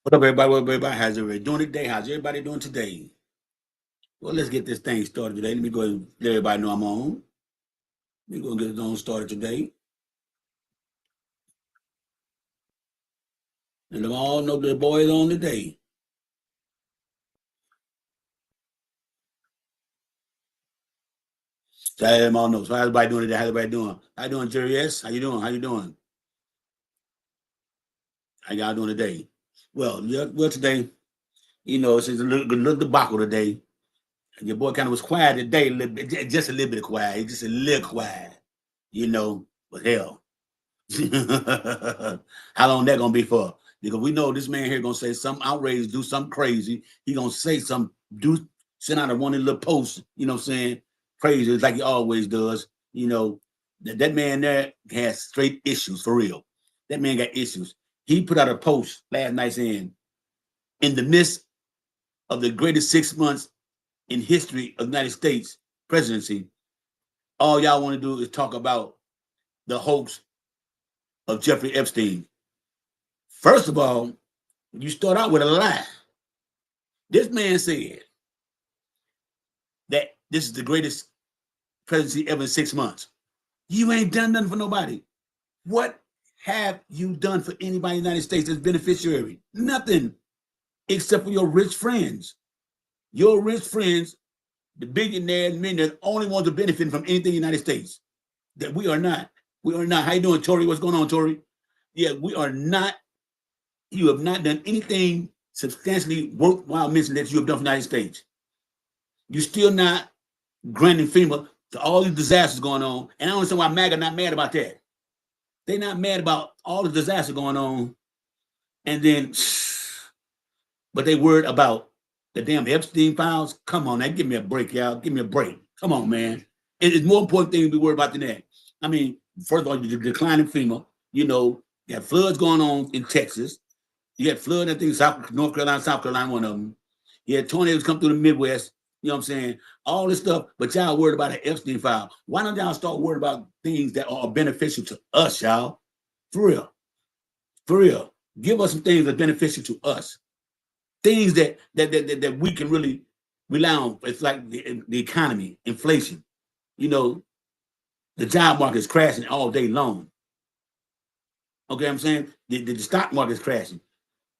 What up, everybody? What up, everybody? How's everybody doing today? How's everybody doing today? Well, let's get this thing started today. Let me go and let everybody know I'm on. Let me go and get it on started today. And them all know the boy is on today. So let them all know. So how's everybody doing today? How's everybody doing? How you doing, Jerry S? How you doing? How you doing? How y'all doing today? Well, yeah, well today, it's a little debacle today. And your boy kind of was quiet today, just a little bit quiet. Just a little quiet, but hell. How long that gonna be for? Because we know this man here gonna say something outrageous, do something crazy. He gonna say something, send out a one little post, what I'm saying? Crazy, like he always does. That man there has straight issues for real. That man got issues. He put out a post last night saying, in the midst of the greatest 6 months in history of the United States presidency, all y'all want to do is talk about the hoax of Jeffrey Epstein. First of all, you start out with a lie. This man said that this is the greatest presidency ever in 6 months. You ain't done nothing for nobody. What have you done for anybody in the United States that's beneficiary? Nothing, except for your rich friends. Your rich friends, the billionaires, millionaires, only ones to benefit from anything in the United States. That we are not. We are not. How you doing, Tori? What's going on, Tori? Yeah, we are not. You have not done anything substantially worthwhile mentioned that you have done for the United States. You're still not granting FEMA to all these disasters going on. And I don't understand why MAGA not mad about that. They're not mad about all the disaster going on. And then, but they worried about the damn Epstein files. Come on, now, give me a break, y'all. Give me a break. Come on, man. It's more important thing to be worried about than that. I mean, first of all, the decline in FEMA. You got floods going on in Texas. You had flood, I think, North Carolina, South Carolina, one of them. You had tornadoes come through the Midwest. You know what I'm saying? All this stuff, but y'all worried about an Epstein file. Why don't y'all start worried about things that are beneficial to us, y'all? For real. For real. Give us some things that are beneficial to us. Things that we can really rely on. It's like the economy, inflation. The job market is crashing all day long. Okay, I'm saying? The stock market is crashing.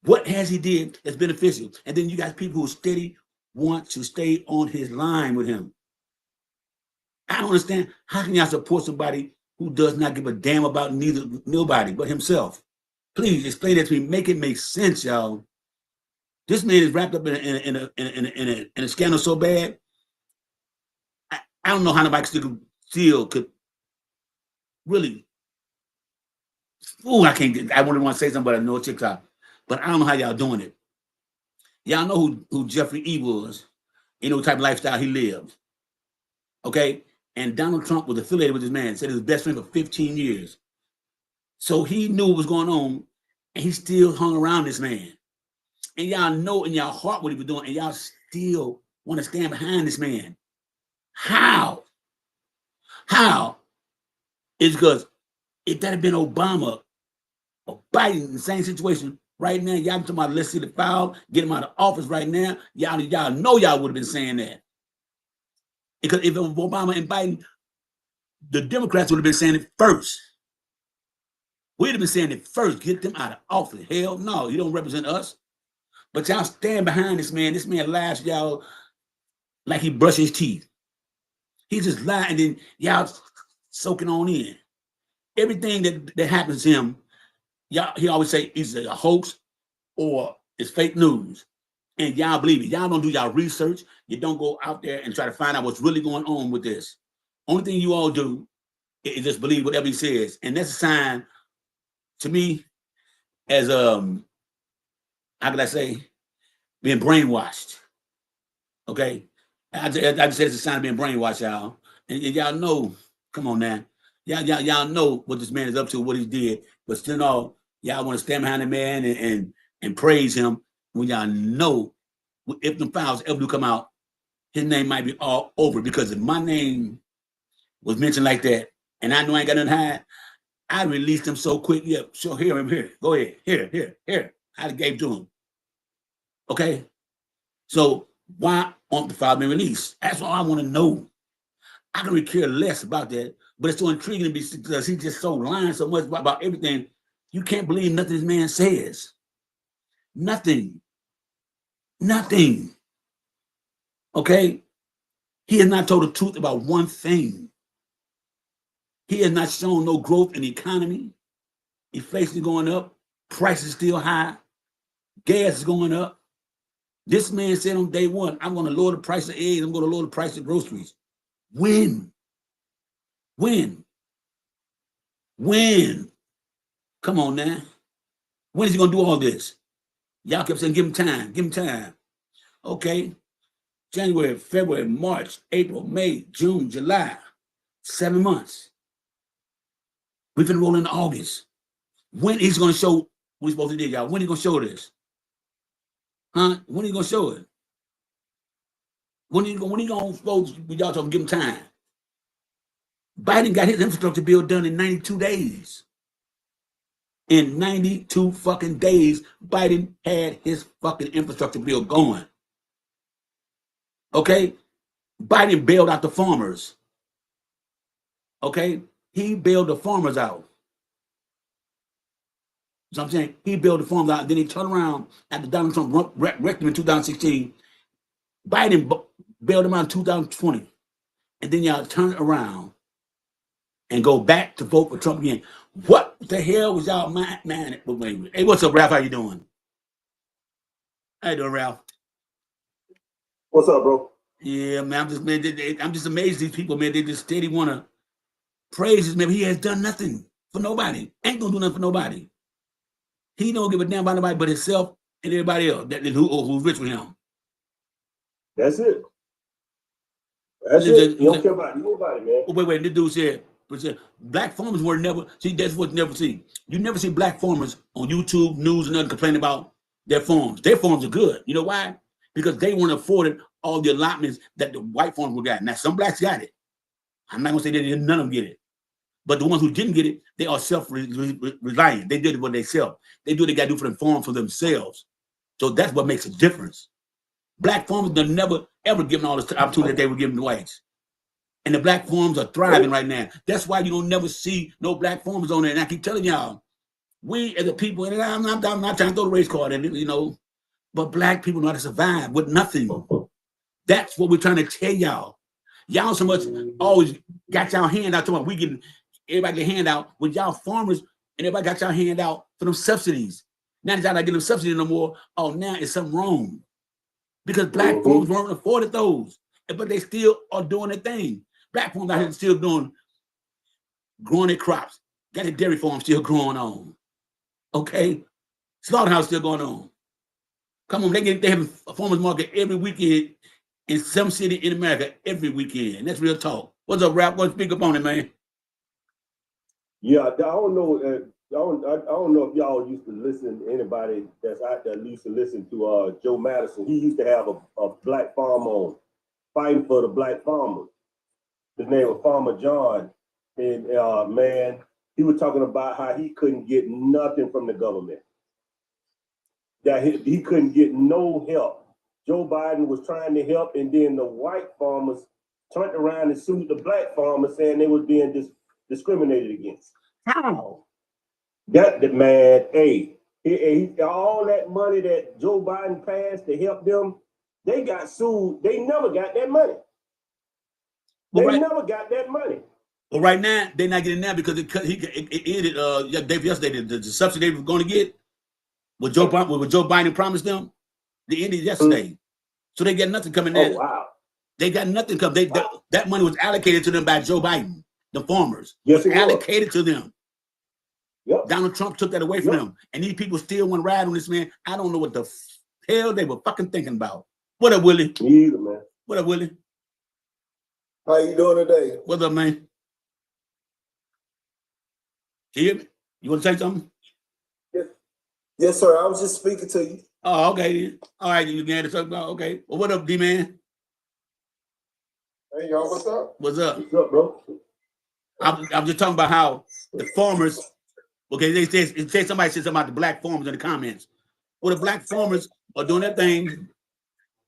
What has he did that's beneficial? And then you got people who steady want to stay on his line with him. I don't understand. How can y'all support somebody who does not give a damn about nobody but himself? Please explain that to me. Make it make sense, y'all. This man is wrapped up in a scandal so bad. I don't know how nobody still could really. I can't. I wouldn't want to say something, but I know TikTok. But I don't know how y'all doing it. Y'all know who Jeffrey E. was. You know what type of lifestyle he lived. Okay? And Donald Trump was affiliated with this man, said he was best friend for 15 years. So he knew what was going on, and he still hung around this man. And y'all know in y'all heart what he was doing, and y'all still want to stand behind this man. How? How? It's because if that had been Obama or Biden in the same situation right now, y'all talking about let's see the file, get him out of office right now. Y'all know y'all would have been saying that. Because if it was Obama and Biden, the Democrats would have been saying it first. We'd have been saying it first. Get them out of office. Hell no, you don't represent us. But y'all stand behind this man. This man laughs y'all like he brushes his teeth. He just lied, and then y'all soaking on in. Everything that happens to him, y'all, he always say it's a hoax or it's fake news. And y'all believe it. Y'all don't do y'all research. You don't go out there and try to find out what's really going on with this. Only thing you all do is just believe whatever he says. And that's a sign to me as how could I say, being brainwashed. Okay? I just say it's a sign of being brainwashed, y'all. And y'all know, come on now. Y'all know what this man is up to, what he did, but still all y'all want to stand behind the man and praise him when y'all know if the files ever do come out, his name might be all over. Because if my name was mentioned like that, and I know I ain't got nothing to hide, I released him so quick. Yeah, sure, here. Go ahead. Here. I gave to him. Okay, so why aren't the files been released? That's all I want to know. I can really care less about that, but it's so intriguing to me because he's just so lying so much about everything. You can't believe nothing this man says. Nothing. Nothing. Okay? He has not told the truth about one thing. He has not shown no growth in the economy. Inflation is going up. Prices still high. Gas is going up. This man said on day one, I'm going to lower the price of eggs. I'm going to lower the price of groceries. When? When? When? Come on now. When is he going to do all this? Y'all kept saying, give him time, give him time. Okay. January, February, March, April, May, June, July. 7 months. We've been rolling in August. When he's going to show what we're supposed to do, y'all? When he going to show this? Huh? When he going to show it? When he going to supposed to, y'all talking, give him time? Biden got his infrastructure bill done in 92 days. In 92 fucking days, Biden had his fucking infrastructure bill going. Okay? Biden bailed out the farmers. Okay? He bailed the farmers out. So I'm saying he bailed the farmers out. Then he turned around after Donald Trump wrecked him in 2016. Biden bailed him out in 2020. And then y'all turn around and go back to vote for Trump again. What the hell was y'all man? Hey, what's up, Ralph? How you doing? How you doing, Ralph? What's up, bro? Yeah, man. I'm just amazed these people, man. They just steady want to praise his man. He has done nothing for nobody. Ain't gonna do nothing for nobody. He don't give a damn about nobody but himself and everybody else who's rich with him. That's it. That's it. You don't care about nobody, man. Wait. This dude said, black farmers were never, see, that's what you never see. You never see black farmers on YouTube, news, and nothing complaining about their farms. Their farms are good. You know why? Because they weren't afforded all the allotments that the white farmers were got. Now, some blacks got it. I'm not going to say that none of them get it. But the ones who didn't get it, they are self-reliant. They did it for themselves. They do what they got to do for the farm for themselves. So that's what makes a difference. Black farmers have never, ever given all the opportunity that they were giving the whites. And the black farms are thriving right now. That's why you don't never see no black farmers on there. And I keep telling y'all, we as a people, and I'm not trying to throw the race card in it, you know, but black people know how to survive with nothing. That's what we're trying to tell y'all. Y'all so much always got y'all hand out to them. We can everybody get hand out with y'all farmers, and everybody got y'all hand out for them subsidies. Now that y'all not getting them subsidies no more, oh, now it's something wrong. Because black farmers weren't afforded those, but they still are doing their thing. Black farmers out here still growing their crops. Got a dairy farm still growing on. Okay? Slaughterhouse still going on. Come on, they have a farmers market every weekend in some city in America every weekend. That's real talk. What's up, Rap? What's speak up on it, man? Yeah, I don't know. I don't know if y'all used to listen to anybody that's out there used to listen to Joe Madison. He used to have a black farm on fighting for the black farmers. His name was Farmer John. And man, he was talking about how he couldn't get nothing from the government. That he couldn't get no help. Joe Biden was trying to help, and then the white farmers turned around and sued the black farmers, saying they was being discriminated against. How? That man, all that money that Joe Biden passed to help them, they got sued. They never got that money. Never got that money. Well, right now they're not getting that because it ended yesterday. The subsidy they were going to get what Joe Biden promised them, they ended yesterday. So they got nothing coming in. Oh, wow. They got nothing coming. That money was allocated to them by Joe Biden, the farmers. Yes, it was allocated to them. Yep. Donald Trump took that away from them. And these people still want to ride on this man. I don't know what the hell they were fucking thinking about. What up, Willie? Me either, man. What up, Willie? How you doing today? What's up, man? You hear me? You want to say something? Yes, sir. I was just speaking to you. Oh, okay. All right, you can talk about. Okay. Well, what up, D-Man? Hey, y'all, what's up? What's up? What's up, bro? I'm just talking about how the farmers. Okay, they say somebody said something about the black farmers in the comments. Well, the black farmers are doing their thing,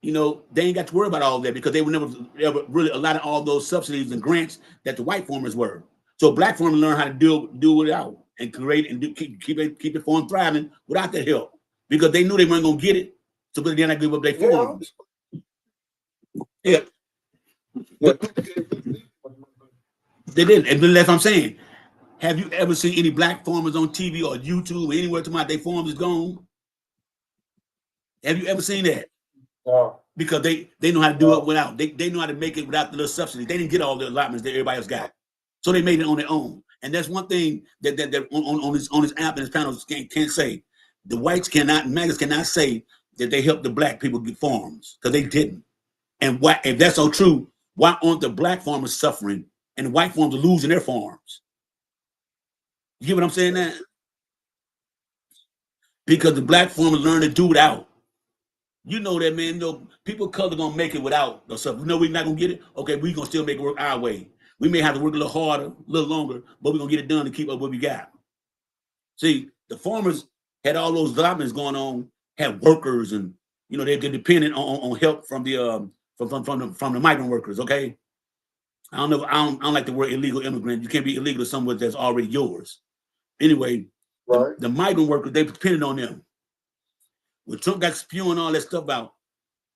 you know, they ain't got to worry about all that because they were never ever really allotted all those subsidies and grants that the white farmers were. So black farmers learn how to do without and create and keep it farm thriving without that help because they knew they weren't gonna get it. So but then I give up their farms. Yeah. But they didn't. And that's what I'm saying. Have you ever seen any black farmers on TV or YouTube or anywhere to my their farms is gone? Have you ever seen that? No. Because they know how to do it without. They know how to make it without the little subsidy. They didn't get all the allotments that everybody else got. So they made it on their own. And that's one thing that on this app and this panel can't say. The whites cannot, maggots cannot say that they helped the black people get farms because they didn't. And why, if that's so true, why aren't the black farmers suffering and the white farmers are losing their farms? You get what I'm saying now? Because the black farmers learn to do without. You know that, man. You know, people color gonna make it without the stuff. You know we're not gonna get it. Okay, we're gonna still make it work our way. We may have to work a little harder, a little longer, but we're gonna get it done to keep up what we got. See, the farmers had all those allotments going on, had workers, and you know they're dependent on help from the from the migrant workers. Okay, I don't know. I don't like the word illegal immigrant. You can't be illegal to somewhere that's already yours. Anyway, Right. the migrant workers, they depended on them. When Trump got spewing all that stuff about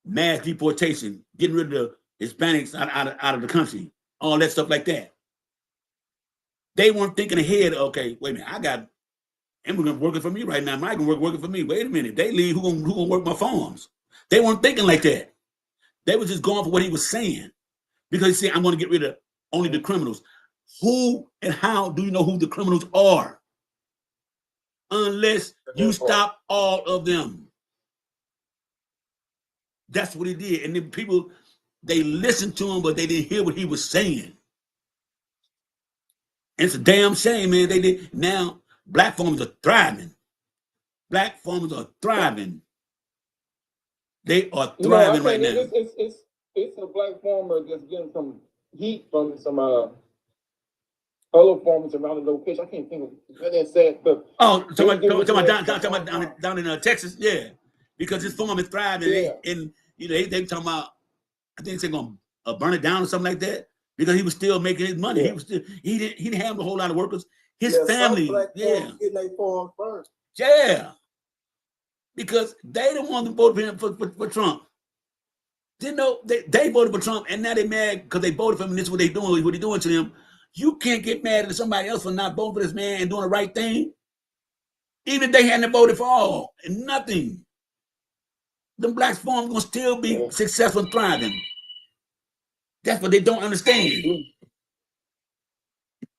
mass deportation, getting rid of the Hispanics out of the country, all that stuff like that, they weren't thinking ahead. Okay, wait a minute, I got immigrant working for me right now. Migrant working for me. Wait a minute, they leave. Who gonna work my farms? They weren't thinking like that. They was just going for what he was saying because he said, "I'm going to get rid of only the criminals." Who and how do you know who the criminals are? Unless you stop all of them. That's what he did. And then people, they listened to him, but they didn't hear what he was saying. And it's a damn shame, man. They did. Now, black farmers are thriving. Black farmers are thriving. They are thriving right now. It's a black farmer that's getting some heat from some other farmers around the location. I can't think of what that said, but down in Texas, yeah, because his farm is thriving, yeah. And you know they talking about, I think they're gonna burn it down or something like that because he was still making his money. Yeah. He didn't have a whole lot of workers. His family, getting their farms burned. Yeah, because they the ones who voted for Trump. Didn't know they voted for Trump, and now they're mad because they voted for him. And this is what they doing. What they doing to them. You can't get mad at somebody else for not voting for this man and doing the right thing. Even if they hadn't voted for all and nothing, them black farms gonna still be successful and thriving. That's what they don't understand.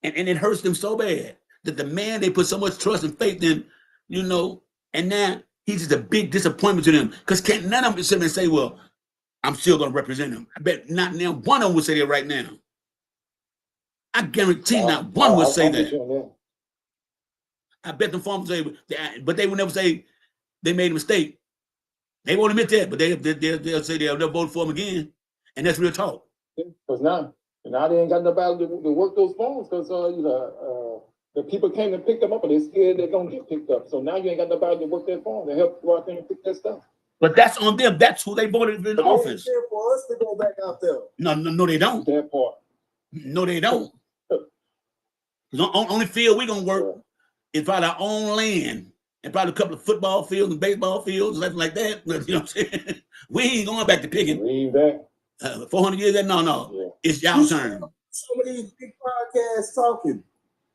And it hurts them so bad that the man they put so much trust and faith in, you know, and now he's just a big disappointment to them. Because can't none of them sit there and say, well, I'm still gonna represent him. I bet not now one of them would say that right now. I guarantee not one would say that. I bet them farmers say, but they would never say they made a mistake. They won't admit that, but they'll say they'll never vote for him again, and that's real talk. Because now they ain't got nobody to work those farms because the people came and picked them up, and they're scared they're gonna get picked up. So now you ain't got nobody to work their farm to help go out there and pick that stuff. But that's on them. That's who they voted in office. For us to go back out there. No, they don't. That part. No, they don't. The only field we're gonna work is probably our own land and probably a couple of football fields and baseball fields and something like that. You know what I'm saying? We ain't going back to picking. We ain't back. 400 years. No. Yeah. It's y'all turn. Some of these big podcasts talking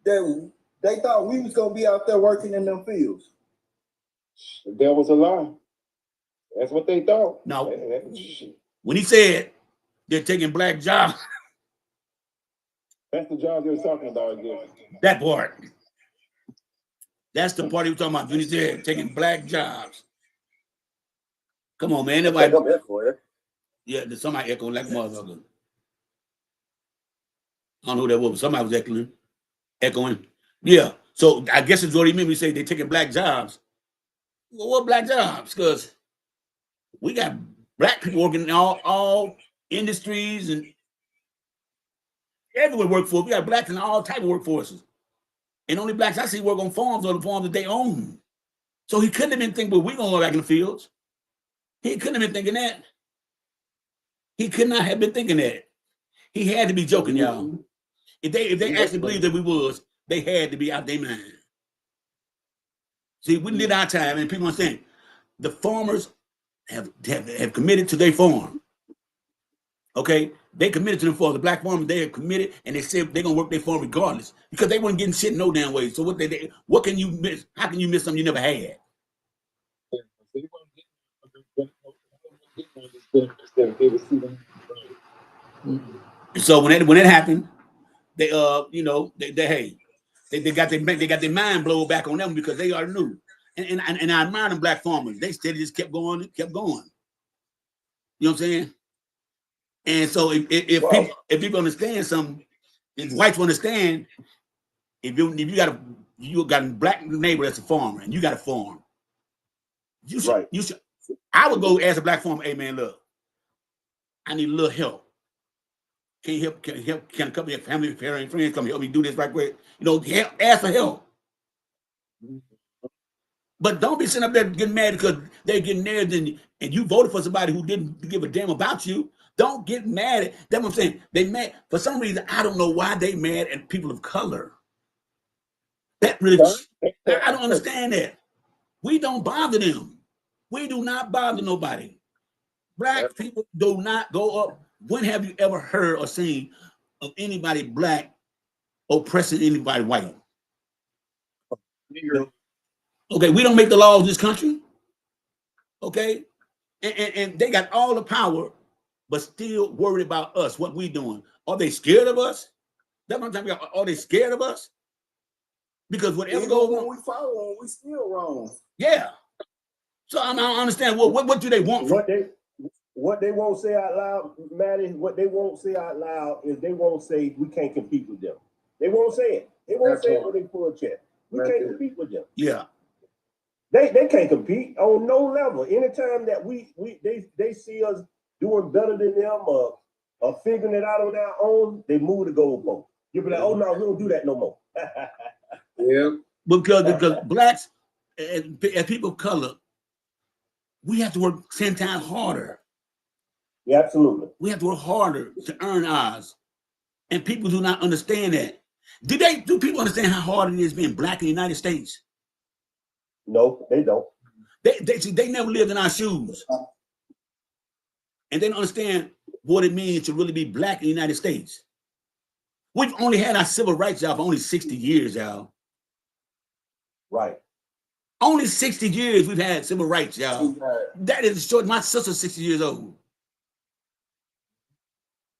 that they thought we was gonna be out there working in them fields. There was a lie. That's what they thought. No. When he said they're taking black jobs. That's the job they were talking about again. That part. That's the part he was talking about when he said taking black jobs. Come on, man. Yeah, there's somebody echoing like a motherfucker. I don't know who that was. Somebody was echoing. Yeah. So I guess it's what he meant when he say they're taking black jobs. Well, what black jobs? Because we got black people working in all industries and everywhere workforce. We got blacks in all type of workforces. And only blacks I see work on farms or the farms that they own. So he couldn't have been thinking, well, we're going to go back in the fields. He couldn't have been thinking that. He could not have been thinking that. He had to be joking, y'all. If they actually believed that we was, they had to be out their mind. See, we did our time, and people understand the farmers have committed to their farm. Okay, they committed to them farm. The black farmers, they have committed, and they said they're gonna work their farm regardless because they weren't getting shit no damn way. So what can you miss? How can you miss something you never had? So when it happened, they they got their mind blown back on them because they already knew. And I admire them black farmers. They still just kept going. You know what I'm saying? And so if people understand something, if whites understand, if you got a black neighbor that's a farmer and you got a farm, you should. I would go ask a black farmer, hey man, look, I need a little help. Can a couple of your family, parents, friends come help me do this right quick? Ask for help. But don't be sitting up there getting mad because they're getting nailed and you voted for somebody who didn't give a damn about you. Don't get mad. That's what I'm saying. They mad for some reason. I don't know why they mad at people of color. That really, I don't understand that. We don't bother them. We do not bother nobody. Black people do not go up. When have you ever heard or seen of anybody black oppressing anybody white? Okay, we don't make the laws in this country. Okay, and they got all the power, but still worried about us. What we doing? Are they scared of us? That's what I'm talking about. Are they scared of us? Because whatever goes on, we follow them, we still wrong. Yeah. So I don't understand. What do they want? What they won't say out loud, Maddie, what they won't say out loud is they won't say we can't compete with them. They won't say it. They won't say it when they pull a check. We can't compete with them. Yeah. They can't compete on no level. Anytime that they see us doing better than them or figuring it out on our own, they move the goalpost. You'll be like, oh no, we don't do that no more. Yeah. Because blacks and people of color, we have to work 10 times harder. Yeah, absolutely. We have to work harder to earn ours. And people do not understand that. Do people understand how hard it is being black in the United States? No, they don't. They never lived in our shoes. And they don't understand what it means to really be black in the United States. We've only had our civil rights, y'all, for only 60 years, y'all. Right. Only 60 years we've had civil rights, y'all. That is short. My sister's 60 years old.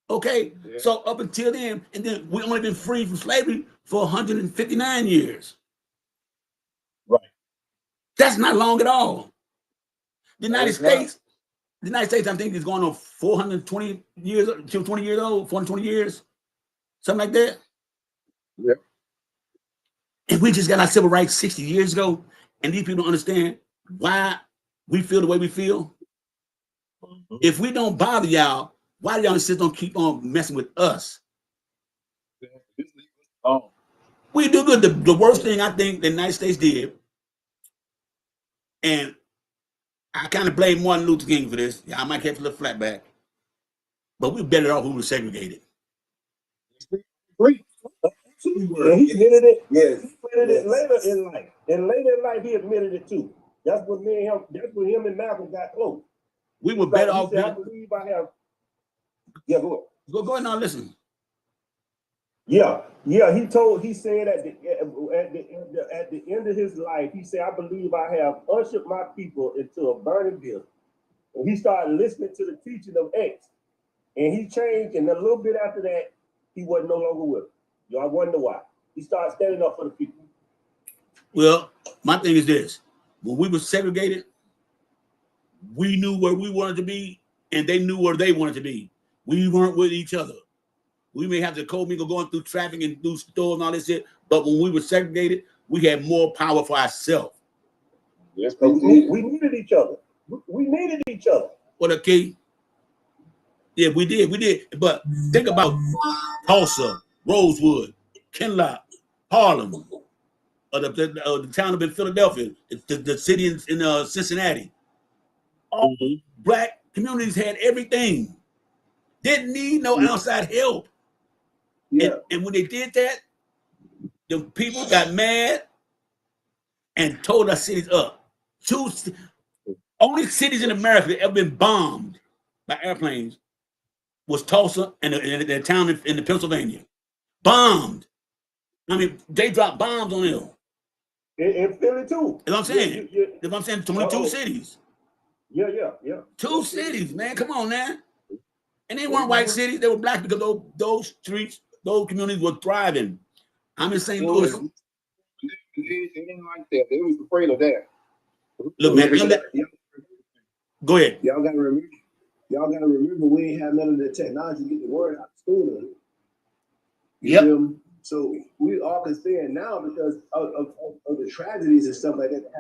Okay, yeah. So up until then, and then we only been free from slavery for 159 years. Right. That's not long at all. The United States, I think, is going on 420 years, 20 years old, 420 years, something like that. Yeah. And we just got our civil rights 60 years ago, and these people don't understand why we feel the way we feel. Mm-hmm. If we don't bother y'all, why do y'all insist on keep on messing with us? Oh. We do good. The worst thing I think the United States did, and I kind of blame Martin Luther King for this. Yeah, I might catch a little flat back, but we're better off who was segregated. Great. And he admitted it. Yes. He admitted it later in life. And later in life, he admitted it too. That's what him and Malcolm got close. We were better off. I believe I have. Yeah, go ahead. Go ahead now, listen. Yeah. He said at the end of his life, he said, I believe I have ushered my people into a burning building. And he started listening to the teaching of X. And he changed, and a little bit after that, he was no longer with them. I wonder why. He started standing up for the people. Well, my thing is this. When we were segregated, we knew where we wanted to be, and they knew where they wanted to be. We weren't with each other. We may have to co-mingle going through traffic and through stores and all this shit, but when we were segregated, we had more power for ourselves. Yes, we needed each other. We needed each other. What a key. Yeah, we did. But think about Tulsa, Rosewood, Kinloch, Harlem, or the town of Philadelphia, the city in Cincinnati. All black communities had everything. Didn't need no outside help. Yeah. And when they did that, the people got mad and tore our cities up. Only cities in America that ever been bombed by airplanes was Tulsa and the town in the Pennsylvania. Bombed. I mean, they dropped bombs on them. In Philly too. You know what I'm saying? That's what I'm saying. 22 cities. Yeah. Two cities, man. Come on, man. And they weren't white cities. They were black because those streets, those communities were thriving. I'm in St. Louis. It ain't like that. They was afraid of that. Look, man. Go ahead. Y'all gotta remember we ain't have none of the technology to get the word out sooner. Yep. So we all can say it now because of the tragedies and stuff like that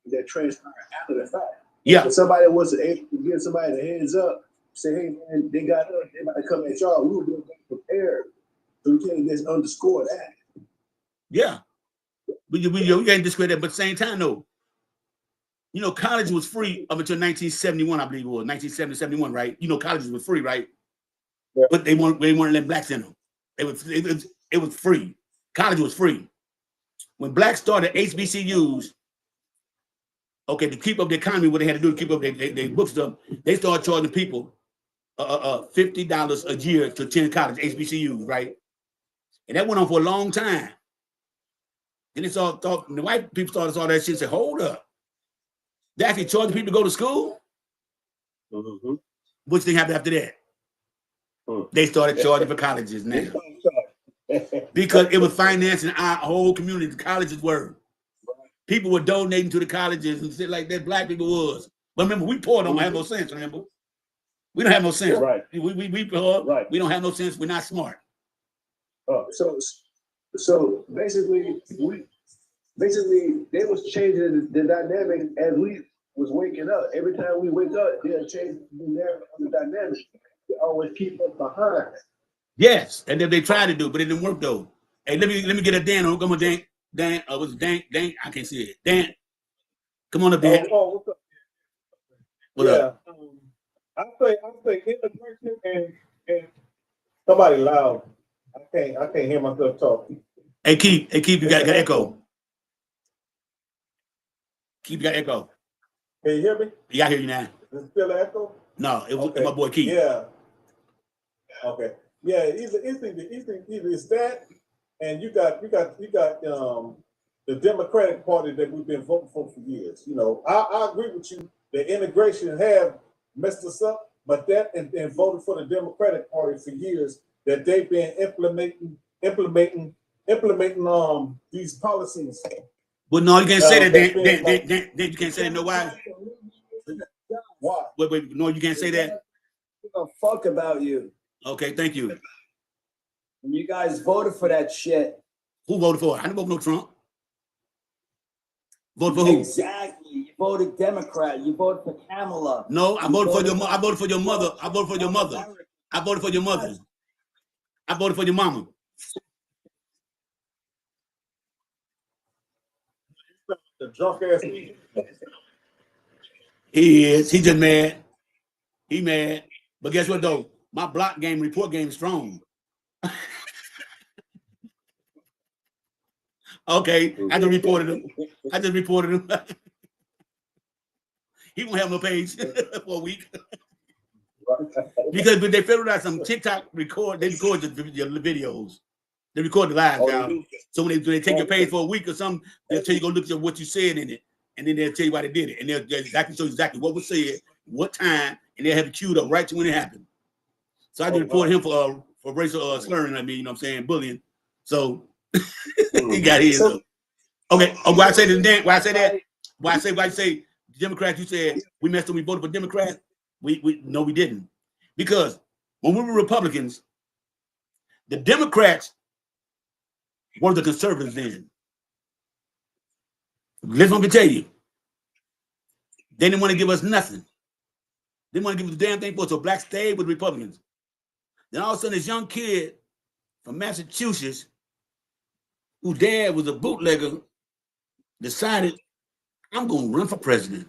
that transpire after the fact. Yeah. If somebody was able to give somebody the heads up, say, hey man, they got us, they about to come at y'all, we would be prepared. So we can't just underscore that. Yeah. We can't discredit that, but at the same time, though, you know, college was free up until 1971, I believe it was 1970, 71, right? You know, colleges was free, right? Yeah. But they weren't letting blacks in them. It was free. College was free. When blacks started HBCUs, okay, to keep up the economy, what they had to do to keep up their book stuff, they started charging people $50 a year to attend college, HBCUs, right? And that went on for a long time. Then they thought the white people started saw that shit and said, hold up. They actually charging people to go to school? Mm-hmm. What thing happened after that? They started charging for colleges now. Because it was financing our whole community. The colleges were. People were donating to the colleges and shit like that. Black people was. But remember, we poor don't have no sense, remember? We don't have no sense. Right. We poor. Right. We don't have no sense. We're not smart. So basically they was changing the dynamic as we was waking up. Every time we wake up, they'll change the dynamic. They always keep us behind. Yes, and then they tried to do, but it didn't work though. Hey, let me get a Dan. Come on, Dan. Was it Dan? Dan? I can't see it. Dan, come on up, Dan. What's up? What up? I say integration and somebody loud. I can't hear myself talk. Hey, Keith, you got echo. Keith, you got echo. Can you hear me? Yeah, I hear you now. Is it still echo? No, it was Okay. my boy Keith. Yeah. Okay. Yeah, either it's that, and you got the Democratic Party that we've been voting for years. You know, I agree with you. The integration have messed us up, but that and voting for the Democratic Party for years that they've been implementing these policies. Well, no, you can't say that. Dan, you can't say that. No, why? Why? Wait, no, you can't say that. Give a fuck about you. Okay, thank you. You guys voted for that shit. Who voted for it? I didn't vote for no Trump. Voted for who? Exactly. You voted Democrat. You voted for Kamala. No, I voted for your mother. I voted for your mother. I voted for your mother. I voted for your mother. I voted for your mama. The drunk ass. He is. He just mad. He mad. But guess what though? My block game report game is strong. Okay, I just reported him. He won't have no page for a week. Because they figured out some TikTok they record the videos. They record the live now. So when they take your page for a week or something, they'll tell you go look at what you said in it, and then they'll tell you why they did it, and they'll exactly show you exactly what was said, what time, and they'll have it queued up right to when it happened. So I just reported him for racial slurring. I mean, you know what I'm saying, bullying. So he got his. Okay. Oh, why I say this, Dan? Why I say that? Why I say Democrats? You said we messed up. We voted for Democrats. No, we didn't. Because when we were Republicans, the Democrats were the conservatives then. Listen, let me tell you. They didn't want to give us nothing. They didn't want to give us the damn thing for us. So blacks stayed with Republicans. Then all of a sudden, this young kid from Massachusetts, whose dad was a bootlegger, decided, I'm going to run for president.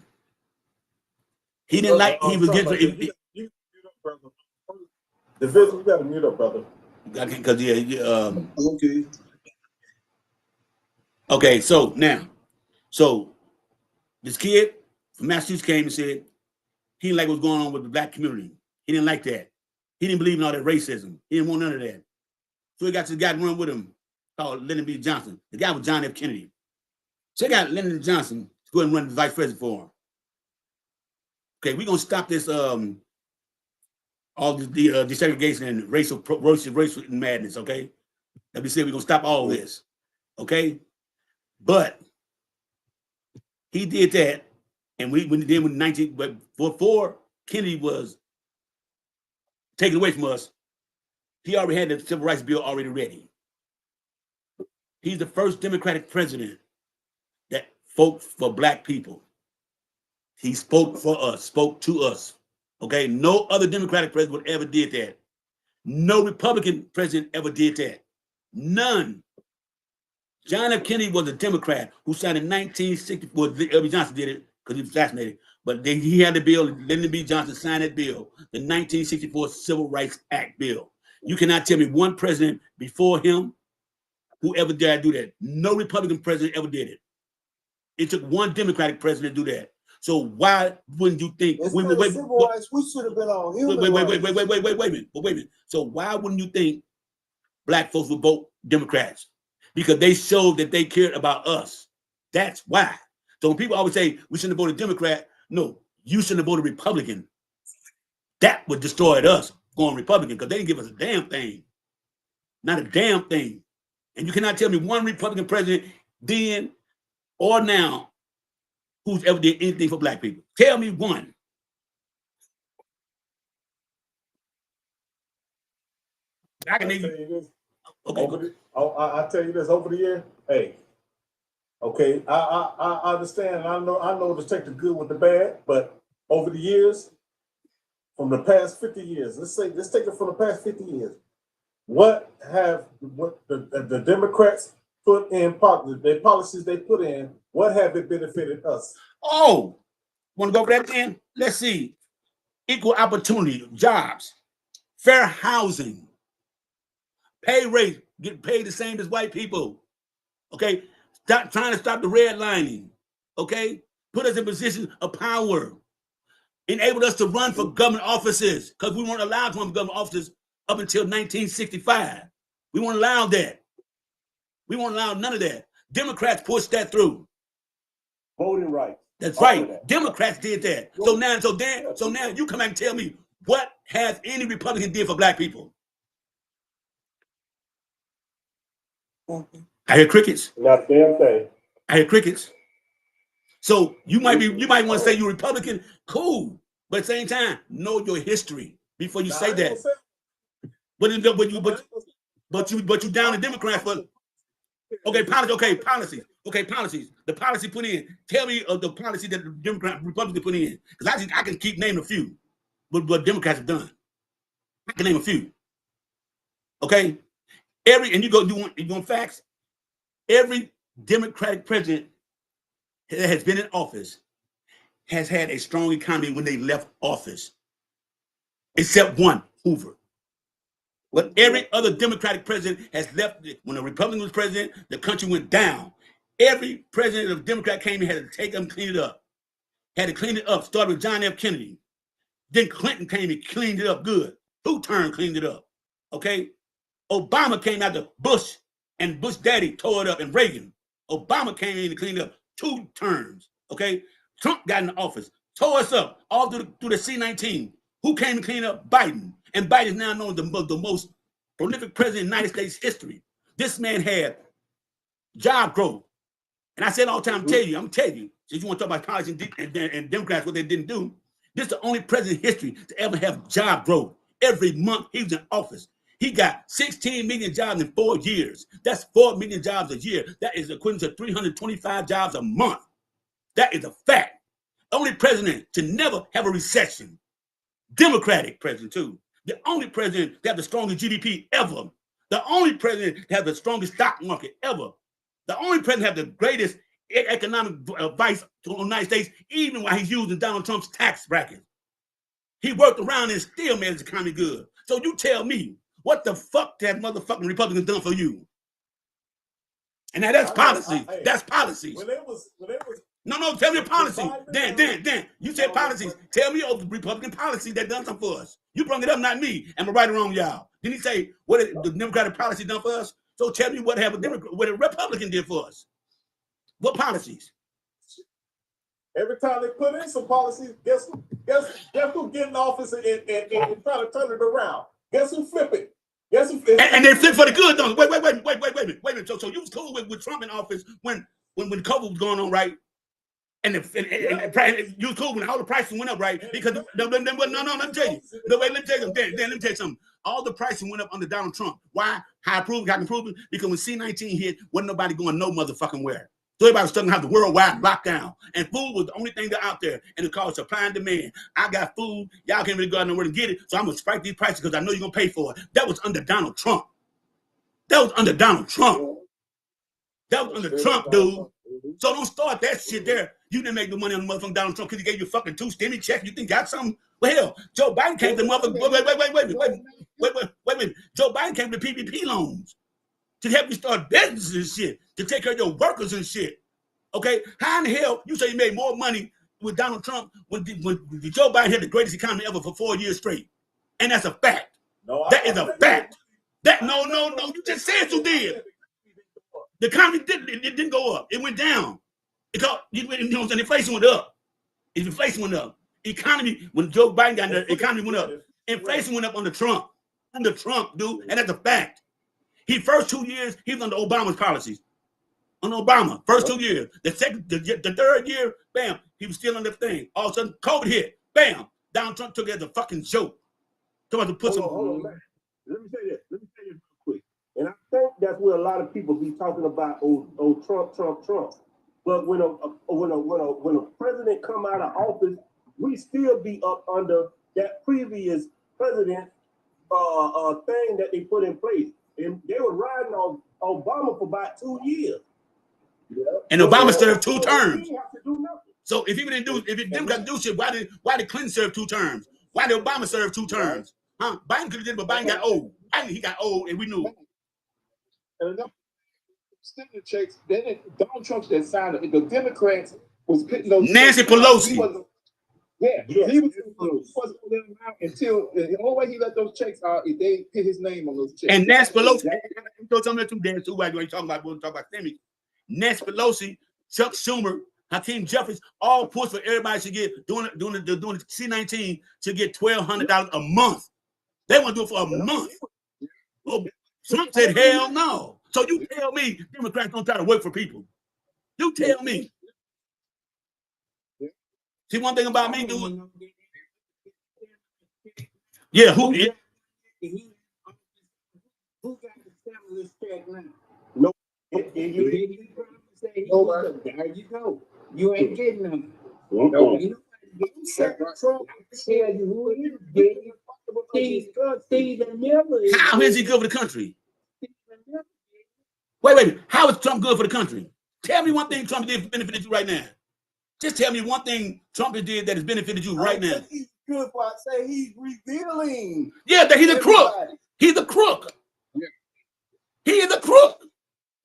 He didn't like. He was getting. You mute up, brother. The vision, you got to mute up, brother. Because Okay. Okay, so now, this kid from Massachusetts came and said he didn't like what's going on with the black community. He didn't like that. He didn't believe in all that racism. He didn't want none of that. So he got this guy to run with him called Lyndon B. Johnson. The guy was John F. Kennedy. So he got Lyndon Johnson to go ahead and run the vice president for him. Okay, we're gonna stop this all the desegregation and racial madness. Okay, like we said, we're gonna stop all this. Okay, but he did that, and but before Kennedy was taken away from us, he already had the Civil Rights Bill already ready. He's the first Democratic president that spoke for black people. He spoke for us, spoke to us. Okay, no other Democratic president ever did that. No Republican president ever did that. None. John F. Kennedy was a Democrat who signed in 1964. L.B. Johnson did it because he was assassinated. But then he had the bill. Lyndon B. Johnson signed that bill, the 1964 Civil Rights Act bill. You cannot tell me one president before him who ever dared do that. No Republican president ever did it. It took one Democratic president to do that. So why wouldn't you think? Civil rights, we should have been on human Wait a minute. So why wouldn't you think black folks would vote Democrats? Because they showed that they cared about us. That's why. So when people always say we shouldn't have voted Democrat, no, you shouldn't have voted Republican. That would destroy us going Republican because they didn't give us a damn thing. Not a damn thing. And you cannot tell me one Republican president then or now who's ever did anything for black people. Tell me one. I can tell you this. Okay. I tell you this over the year. Hey, okay, I understand. I know to take the good with the bad, but over the years, from the past 50 years, let's take it from the past 50 years. What the Democrats put in the policies they put in? What have it benefited us? Oh, want to go over that then? Let's see. Equal opportunity, jobs, fair housing, pay rate, get paid the same as white people. Okay, stop trying to stop the redlining. Okay, put us in positions of power, enabled us to run for government offices because we weren't allowed to run for government offices up until 1965. We weren't allowed that. We weren't allowed none of that. Democrats pushed that through. Voting rights. That's right. Democrats did that. So now you come back and tell me what has any Republican did for black people? I hear crickets. Not a damn thing. I hear crickets. So you might want to say you're Republican, cool, but at the same time, know your history before you say that. But you down the Democrats for policies. The policy put in. Tell me of the policy that the Republicans put in, because I can keep naming a few, what Democrats have done. I can name a few. Okay, you want facts. Every Democratic president that has been in office has had a strong economy when they left office, except one, Hoover. But every other Democratic president has left. When a Republican was president, the country went down. Every president of Democrat came in had to take them and clean it up. Had to clean it up. Started with John F. Kennedy. Then Clinton came and cleaned it up good. 2 terms cleaned it up. Okay? Obama came after Bush, and Bush daddy tore it up, and Reagan. Obama came in and cleaned up 2 terms. Okay? Trump got in the office, tore us up all through the C-19. Who came and cleaned up? Biden. And Biden is now known as the most prolific president in United States history. This man had job growth. And I said all the time, I'm telling you, since you want to talk about college and Democrats, what they didn't do, this is the only president in history to ever have job growth. Every month he was in office. He got 16 million jobs in 4 years. That's 4 million jobs a year. That is equivalent to 325 jobs a month. That is a fact. Only president to never have a recession. Democratic president, too. The only president to have the strongest GDP ever. The only president to have the strongest stock market ever. The only president to have the greatest economic advice to the United States, even while he's using Donald Trump's tax bracket. He worked around and still made his economy good. So you tell me, what the fuck that motherfucking Republicans done for you? And now that's policy. That's policies. When it was No, tell me a policy. Dan, you said policies. Tell me of the Republican policy that done something for us. You brought it up, not me. Am I right or wrong, y'all? Didn't he say what the Democratic policy done for us? So tell me what a Republican did for us. What policies? every time they put in some policies, guess who get in office and try to turn it around? Guess who flip it? Guess who flip it? And they flip for the good, don't they? Wait a minute. So you was cool with Trump in office when COVID was going on, right? And you was cool when all the prices went up, right? Because no, let me tell you. No, wait, let me tell you something. Dan, let me tell you something. All the prices went up under Donald Trump. Why? How I can prove it? Because when C-19 hit, wasn't nobody going no motherfucking where. So everybody was starting to have the worldwide lockdown. And food was the only thing that out there. And it caused supply and demand. I got food. Y'all can't really go out nowhere to get it. So I'm going to spike these prices because I know you're going to pay for it. That was under Donald Trump. That was under Donald Trump. That was under Trump, dude. So don't start that shit there. You didn't make the money on the motherfucking Donald Trump because he gave you fucking 2 stimmy checks. You think got something? Well, hell, Joe Biden came to the motherfucking. Wait. Joe Biden came to PPP loans to help you start businesses and shit, to take care of your workers and shit. Okay? How in the hell you say you made more money with Donald Trump when Joe Biden had the greatest economy ever for 4 years straight? And that's a fact. That is a fact. No. You just said you did. The economy didn't go up. It went down. Because inflation went up. Inflation went up. Economy, when Joe Biden got there, economy went up. Inflation went up under Trump. Under Trump, dude. And that's a fact. He first 2 years, he was under Obama's policies. Under Obama, first 2 years. The third year, bam, he was still on the thing. All of a sudden, COVID hit. Bam. Donald Trump took it as a fucking joke. Hold on, man. Let me say this real quick. And I think that's where a lot of people be talking about Trump. But when a president come out of office, we still be up under that previous president thing that they put in place. And they were riding on Obama for about 2 years. Yeah. And Obama served 2 terms. He didn't have to do nothing. So if the Democrats do shit, why did Clinton serve 2 terms? Why did Obama serve 2 terms? Huh? Biden could have did it, but Biden got old. He got old, and we knew it. And stimulus checks. Then Donald Trump that signed it. The Democrats was putting those. Nancy Pelosi. He wasn't letting out until the only way he let those checks out if they put his name on those checks. And Nancy Pelosi. We'll talk about stimulus. Nancy Pelosi, Chuck Schumer, Hakeem Jeffries, all pushed for everybody to get doing the C-19 to get $1,200 a month. They want to do it for a month. Well, Trump said, hell no. So you tell me Democrats don't try to work for people. You tell me. See, one thing about me, dude. Yeah, who got the stimulus check now? No. There you go. You ain't getting them. No. Trump tell you who he is getting. How is he good for the country? Wait. How is Trump good for the country? Tell me one thing Trump did benefited you right now. Just tell me one thing Trump did that has benefited you right now. He's good for. I say he's revealing. Yeah, that he's a crook. He's a crook. Yeah. He is a crook.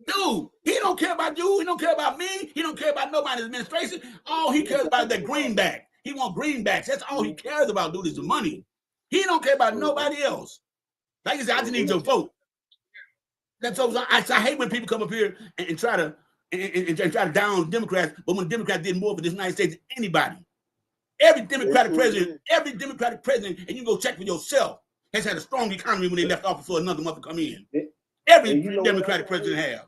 Dude, he don't care about you. He don't care about me. He don't care about nobody's administration. All he cares about is that greenback. He want greenbacks. That's all he cares about, dude, is the money. He don't care about nobody else. Like I said, I just need your vote. That's so I hate when people come up here and try to down Democrats, but when Democrats did more for this United States than anybody. Every Democratic president, and you can go check for yourself, has had a strong economy when they left office for another month to come in. Every Democratic president have.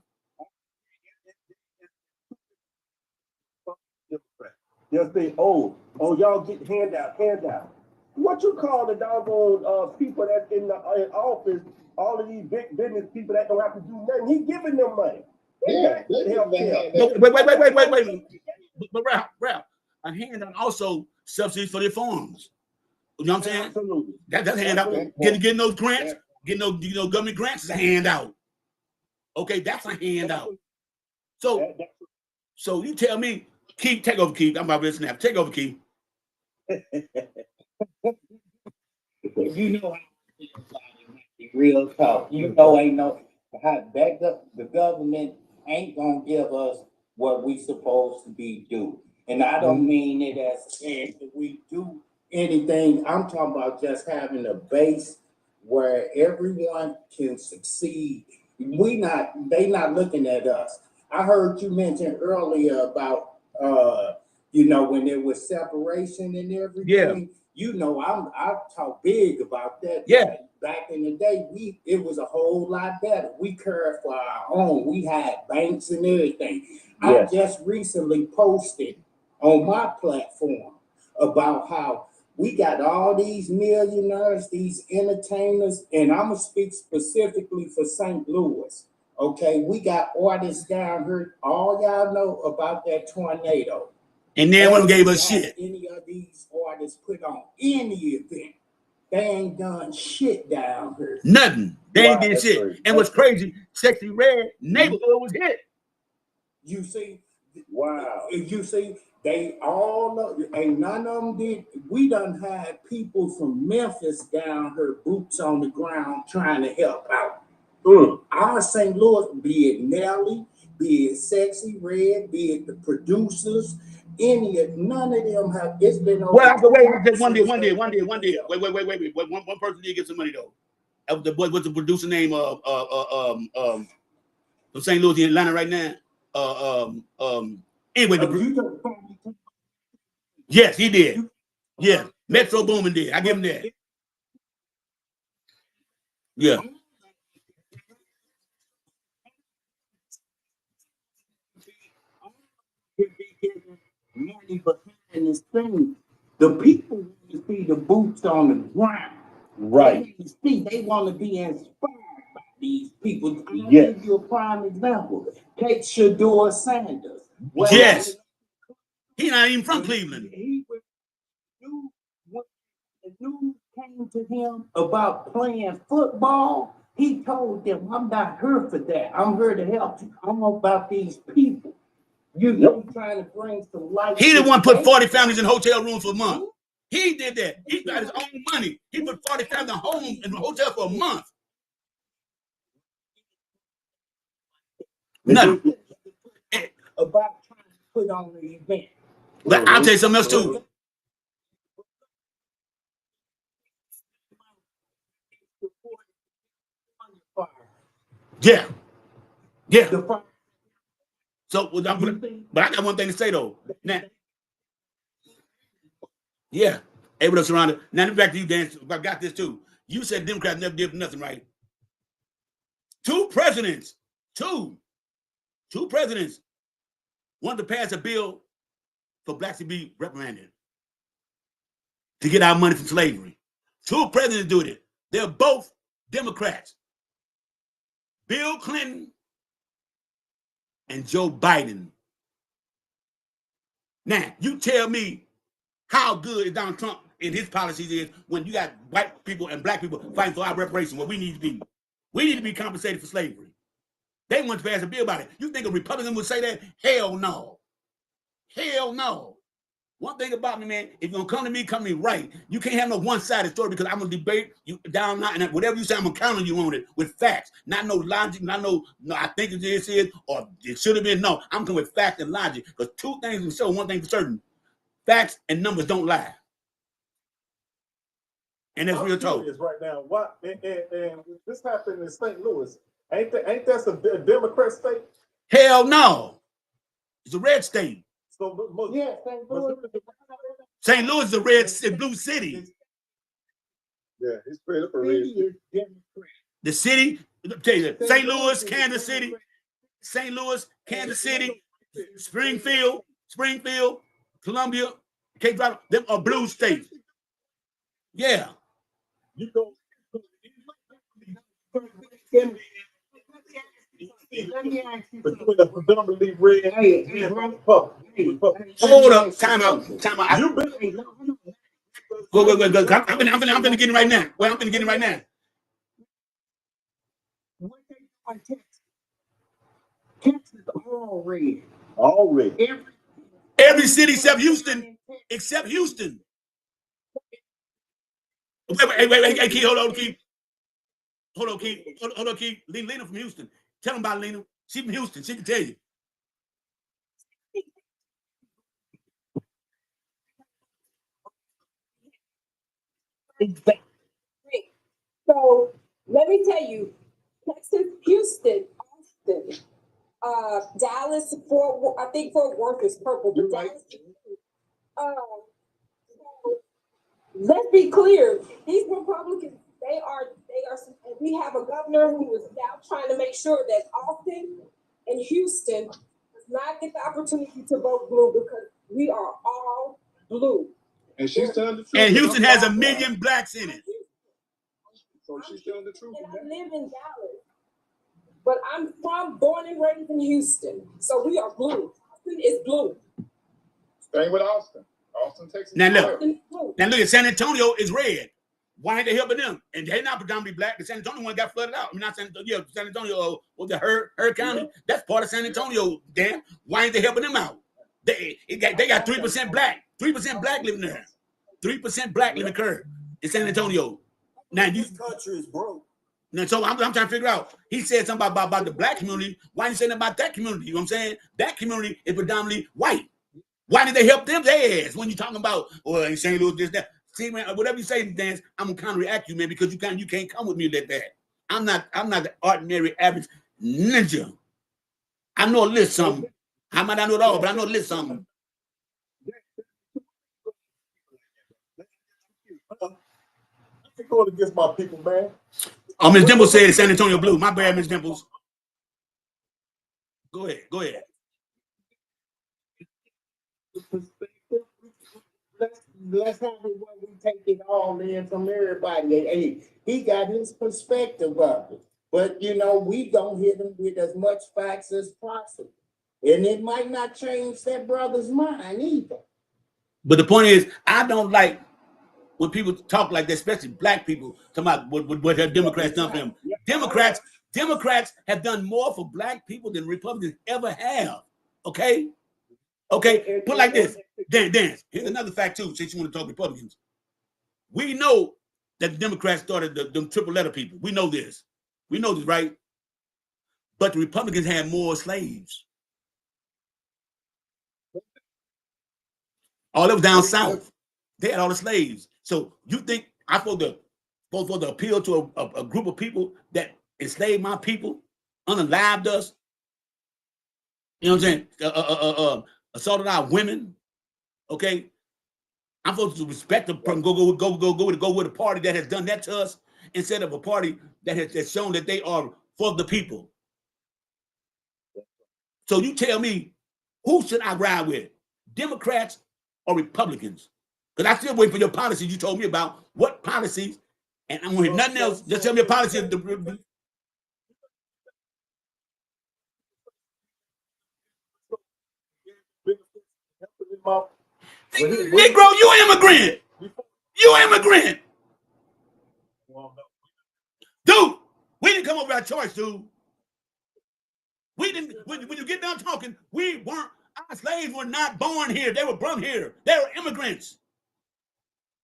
They'll say, oh, y'all get handout. What you call the doggone people that's in office, all of these big business people that don't have to do nothing, he giving them money. Yeah. Wait. But Ralph, a handout also subsidies for their farms. You know what I'm saying? Absolutely. That's a handout. Getting those grants, getting those government grants is a handout. Okay, that's a handout. So So you tell me, Keith, take over, Keith. I'm about to snap. Take over, Keith. You know, real talk. You know, ain't no how back up. The government ain't gonna give us what we supposed to be due. And I don't mean it as saying that we do anything. I'm talking about just having a base where everyone can succeed. They not looking at us. I heard you mention earlier about you know, when there was separation and everything. Yeah. You know, I talk big about that. Yeah. Back in the day, it was a whole lot better. We cared for our own. We had banks and everything. Yes. I just recently posted on my platform about how we got all these millionaires, these entertainers, and I'm gonna speak specifically for St. Louis. Okay, we got artists down here. All y'all know about that tornado. And then one gave us shit. Any of these artists put on any event, they ain't done shit down here. Nothing. They ain't Wow, did that's shit. crazy. And what's crazy, Sexy Red neighborhood was hit. You see, Wow. you see, they all know, ain't none of them did. We done had people from Memphis down here, boots on the ground, trying to help out. Our St. Louis, be it Nelly, be it Sexy Red, be it the producers, none of them have. It's been over. Well, I could wait just one day. Wait. One person did get some money though. That was what's the producer name of from St. Louis in Atlanta right now? Anyway, yes, he did. Yeah, Metro Boomin did. I give him that. Yeah. Money behind the scenes. The people want to see the boots on the ground. Right. They want to be inspired by these people. I'll Yes. give you a prime example. Take Shador Sanders. Yes. He's not even from Cleveland. When the news came to him about playing football, he told them, I'm not here for that. I'm here to help you. I'm about these people. You trying to bring some life. He the one put 40 families in hotel rooms for a month. He did that. He got his own money. He put 40 families in the hotel for a month. Nothing. About trying to put on the event. But I'll tell you something else too. Yeah. So, but I got one thing to say though. Now, yeah, able to surround it. Now, back to you, Dan. I got this too. You said Democrats never did nothing, right? Two presidents wanted to pass a bill for blacks to be reprimanded to get our money from slavery. Two presidents do it. They're both Democrats. Bill Clinton and Joe Biden. Now, you tell me how good Donald Trump and his policies is when you got white people and black people fighting for our reparations, what we need to be. We need to be compensated for slavery. They want to pass a bill about it. You think a Republican would say that? Hell no. Hell no. One thing about me, man, if you're going to come to me right, you can't have no one-sided story because I'm going to debate you down, and whatever you say, I'm going to count on you on it with facts. Not no logic, not no, I think this is, or it should have been. No, I'm coming with facts and logic because two things will show, one thing for certain. Facts and numbers don't lie. And that's real talk. Right now, what and this happened in St. Louis. Ain't that a Democrat state? Hell no. It's a red state. So Yeah, St. Louis is a red and blue city. Yeah, it's straight up a red. The city, tell you, St. Louis, Kansas City, St. Louis, Kansas City, Springfield, Columbia, Cape Drive, them are blue states. Yeah. you go. Between the predominantly red and Republican. Hold up, time out. Go. I'm gonna get it right now. Well, I'm gonna get it right now. Texas all red. Already. Every city except Houston. Except Houston. Wait, hey, Keith, hold on, Keith. Hold on, Keith. Lena from Houston. Tell them about Lena. She from Houston. She can tell you. So let me tell you, Texas, Houston, Austin, Dallas, I think Fort Worth is purple, but Dallas. Let's be clear. These Republicans, they are. We have a governor who is now trying to make sure that Austin and Houston does not get the opportunity to vote blue because we are all blue. And she's telling the truth. And Houston has 1 million blacks in it. So she's telling the truth. And I live in Dallas, but I'm born and raised in Houston, so we are blue. Austin is blue. Same with Austin. Austin, Texas. Now look at San Antonio is red. Why ain't they helping them? And they're not predominantly black. The San Antonio one got flooded out. I mean, not San Antonio. Yeah, San Antonio was the Hurd County. That's part of San Antonio. Damn. Why ain't they helping them out? They got 3% black. 3% black living there. 3% black living in San Antonio. Now This country is broke. Now, so I'm trying to figure out. He said something about the black community. Why didn't he say nothing about that community? You know what I'm saying? That community is predominantly white. Why did they help them? Their ass when you talking about in St. Louis this that. See, man, whatever you say, dance, I'm gonna counteract you, man, because you can't come with me like that. I'm not the ordinary average ninja. I know a little something. I might not know it all, but I know a little something. I'm going against my people, man. Oh, Ms. Dimples said San Antonio Blue. My bad, Ms. Dimples. Go ahead. Let's have it where we take it all in from everybody. Hey, he got his perspective of it. But you know, we don't hit him with as much facts as possible. And it might not change that brother's mind either. But the point is, I don't like when people talk like that, especially black people, talking about what have Democrats done for them. Democrats have done more for black people than Republicans ever have. Okay? Put like this. Dance. Here's another fact too, since you want to talk Republicans. We know that the Democrats started the triple letter people. We know this. We know this, right? But the Republicans had more slaves. All that was down south. They had all the slaves. So you think I'm supposed to appeal to a group of people that enslaved my people, unalived us? You know what I'm saying? Assaulted our women. Okay, I'm supposed to respect them. Go with a party that has done that to us instead of a party that has shown that they are for the people. So you tell me, who should I ride with? Democrats or Republicans? Because I still wait for your policies you told me about. What policies? And I'm going to hear nothing else. Just tell me a policy. Negro, you immigrant. You immigrant. Dude, we didn't come over our choice, dude. We didn't, when you get done talking, our slaves were not born here. They were born here. They were immigrants.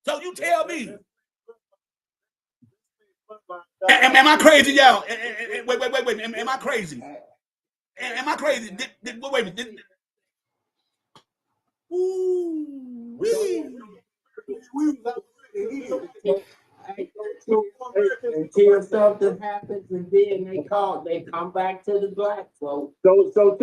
So you tell me. Am I crazy, y'all? Wait. Am I crazy? Am I crazy? Wait. Until something happens and then they come back to the black folks. So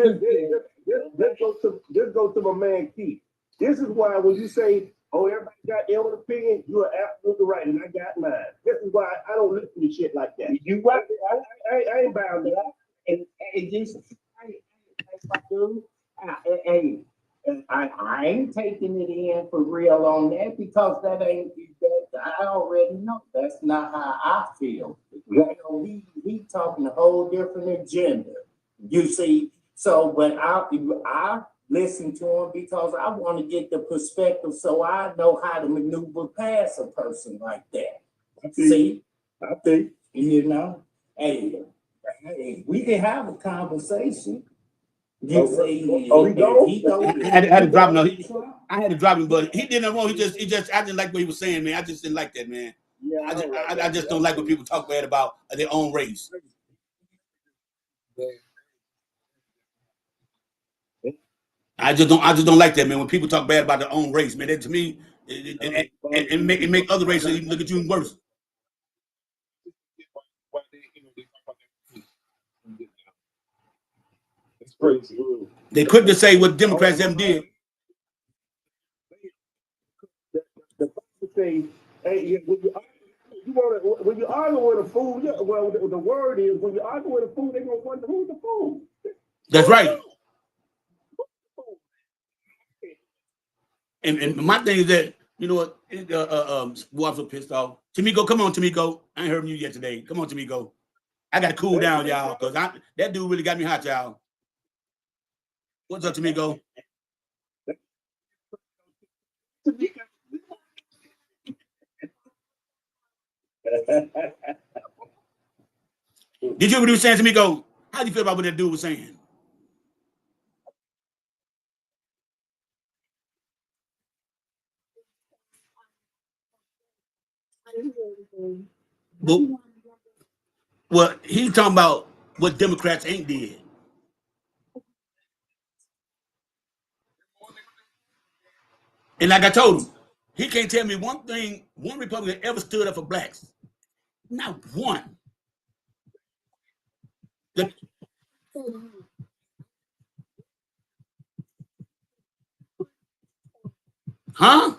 just go to my man Keith. This is why when you say, oh, everybody got their own opinion, you are absolutely right, and I got mine. This is why I don't listen to shit like that. You right? I ain't bound to that. And just I ain't taking it in for real on that because that ain't that I already know. That's not how I feel. You know, he talking a whole different agenda. You see, so but I listen to him because I want to get the perspective so I know how to maneuver past a person like that. I think you know, hey, we can have a conversation. You see, Oh, he gone? he gone. I had to drop him. I had to drop him, but he didn't wrong. He just, I didn't like what he was saying, man. I just didn't like that, man. Yeah, I just don't like when people talk bad about their own race. I just don't like that, man. When people talk bad about their own race, man, that to me, it make other races even look at you worse. It's crazy. They quick to say what Democrats them did. The fact say, hey, when you argue with a fool, yeah, well, the word is when you argue with a fool, they're gonna wonder who's the fool. That's right. And my thing is that, you know what, I'm so pissed off. Tamiko, come on, Tamiko. I ain't heard from you yet today. Come on, Tamiko. I gotta cool down, y'all, because that dude really got me hot, y'all. What's up, Tamiko? Did you hear what he was saying, Tamiko? How do you feel about what that dude was saying? Well, he's talking about what Democrats ain't did. And like I told him, he can't tell me one thing, one Republican ever stood up for blacks. Not one. Huh?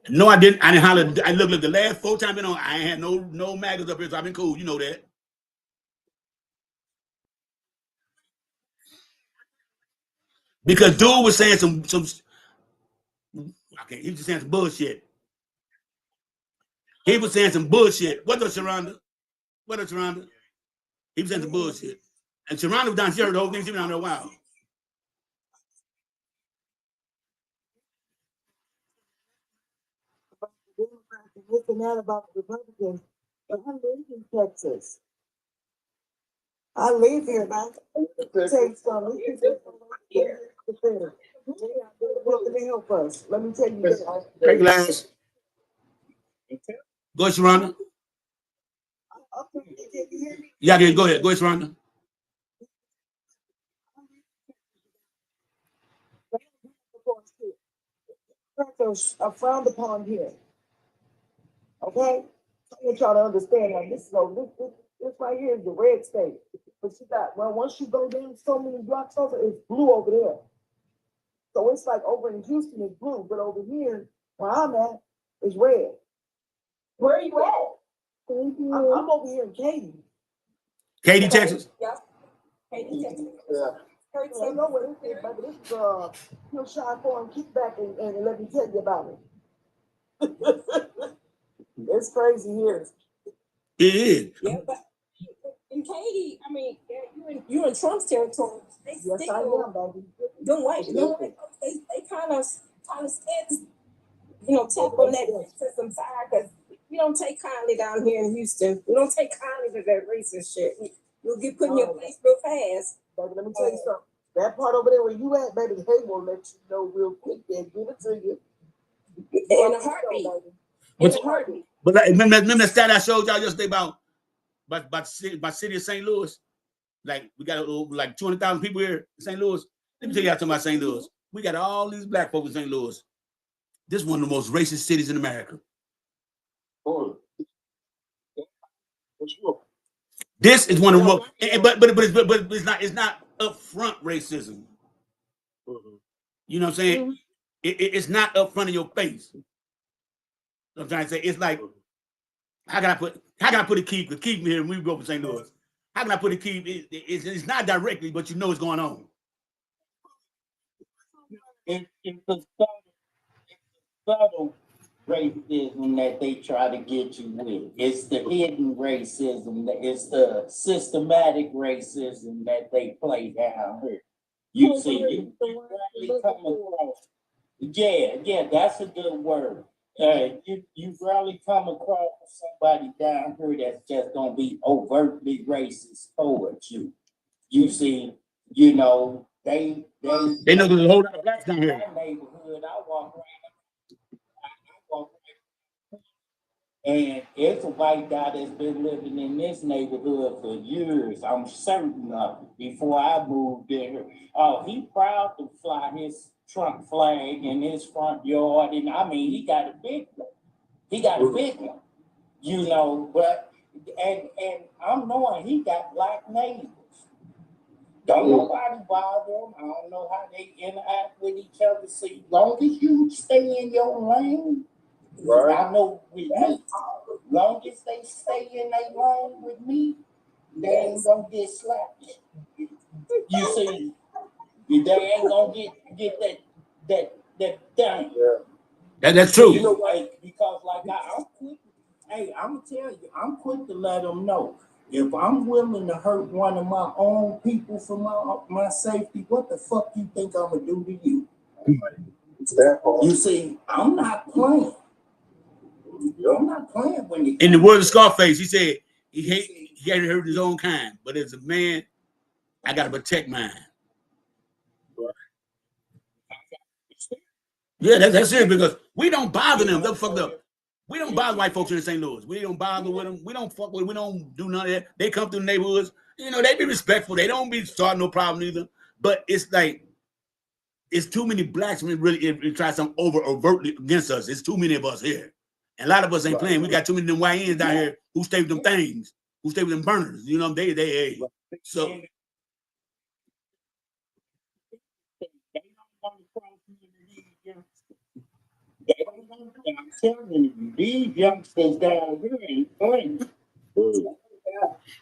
No, I didn't. I didn't holler. I look the last 4 times been on. I ain't had no maggots up here, so I've been cool. You know that. Because dude was saying some okay, he was just saying some bullshit. He was saying some bullshit. What up, Sharonda? What up, Sharonda? He was saying some bullshit. And Sharonda was down here the whole thing. She been down there a while. Looking out about the Republicans, but I live in Texas. I live here, man. Take some. Here. What can help us? Let me tell you this. Great glass. Go ahead, Sharonda. Yeah, go ahead. Go ahead, Sharonda. Are frowned upon here. Okay? I want y'all to understand that this right here is the red state. But you got, well, once you go down so many blocks over, it's blue over there. So it's like over in Houston, it's blue, but over here, where I'm at, it's red. Where are you at? I'm over here in Katy. Katy, Texas. Yep. Katy, Texas. Yeah. I know what it is, but this is Hillshire Farm Kickback, and let me tell you about it. It's crazy here. It is. Yeah, but in Katy, I mean, you're in Trump's territory. They Yes, I am, baby. Don't wait. They kind of scared, tap on that racism side, because we don't take kindly down here in Houston. We don't take kindly to that racist shit. You'll get put in your place real fast. Baby, let me tell you something. That part over there where you at, baby, they will let you know real quick. They'll give it to you. In a heartbeat. But like, remember that stat I showed y'all yesterday about city of St. Louis? Like, we got like 200,000 people here in St. Louis. Let me tell you something about St. Louis. We got all these black folks in St. Louis. This is one of the most racist cities in America. This is one of the most, but it's not upfront racism. You know what I'm saying? It's not upfront in your face. I'm trying to say, it's like, how can I put a key? Because keep me here, and we go up to St. Louis. How can I put a key? It's not directly, but you know what's going on. It's a subtle racism that they try to get you with. It's the hidden racism. It's the systematic racism that they play down here. You see, you rarely come across Yeah, that's a good word. You rarely come across somebody down here that's just gonna be overtly racist towards you. You see, you know, They know there's a whole lot of blacks down in here. my neighborhood, I walk and it's a white guy that's been living in this neighborhood for years. I'm certain of it. Before I moved there, oh, he proud to fly his Trump flag in his front yard, and I mean, he got a big one. He got a big one, you know. But and I'm knowing he got black neighbors. Don't nobody bother them. I don't know how they interact with each other. See, long as you stay in your lane. Right. I know with me, long as they stay in their lane with me, they ain't gonna get slapped. You see, they ain't gonna get that thing. Yeah. That's You true. know, like, because like I'm quick. Hey, I'm tell you, I'm quick to let them know. If I'm willing to hurt one of my own people for my safety, what the fuck you think I'm gonna do to you? That part. You see, I'm not playing. I'm not playing when it In the comes words of to Scarface, he said he hadn't hurt his own kind, but as a man, I gotta protect mine. Yeah, that's it, because we don't bother them. They're fucked up. We don't bother white folks in St. Louis. We don't bother with them. We don't fuck with them. We don't do none of that. They come through the neighborhoods. You know, they be respectful. They don't be starting no problem either. But it's like, it's too many blacks when it try something overtly against us. It's too many of us here. And a lot of us ain't playing. We got too many of them YNs down here who stay with them things, who stay with them burners. You know, they so I'm telling you, these youngsters down here ain't playing.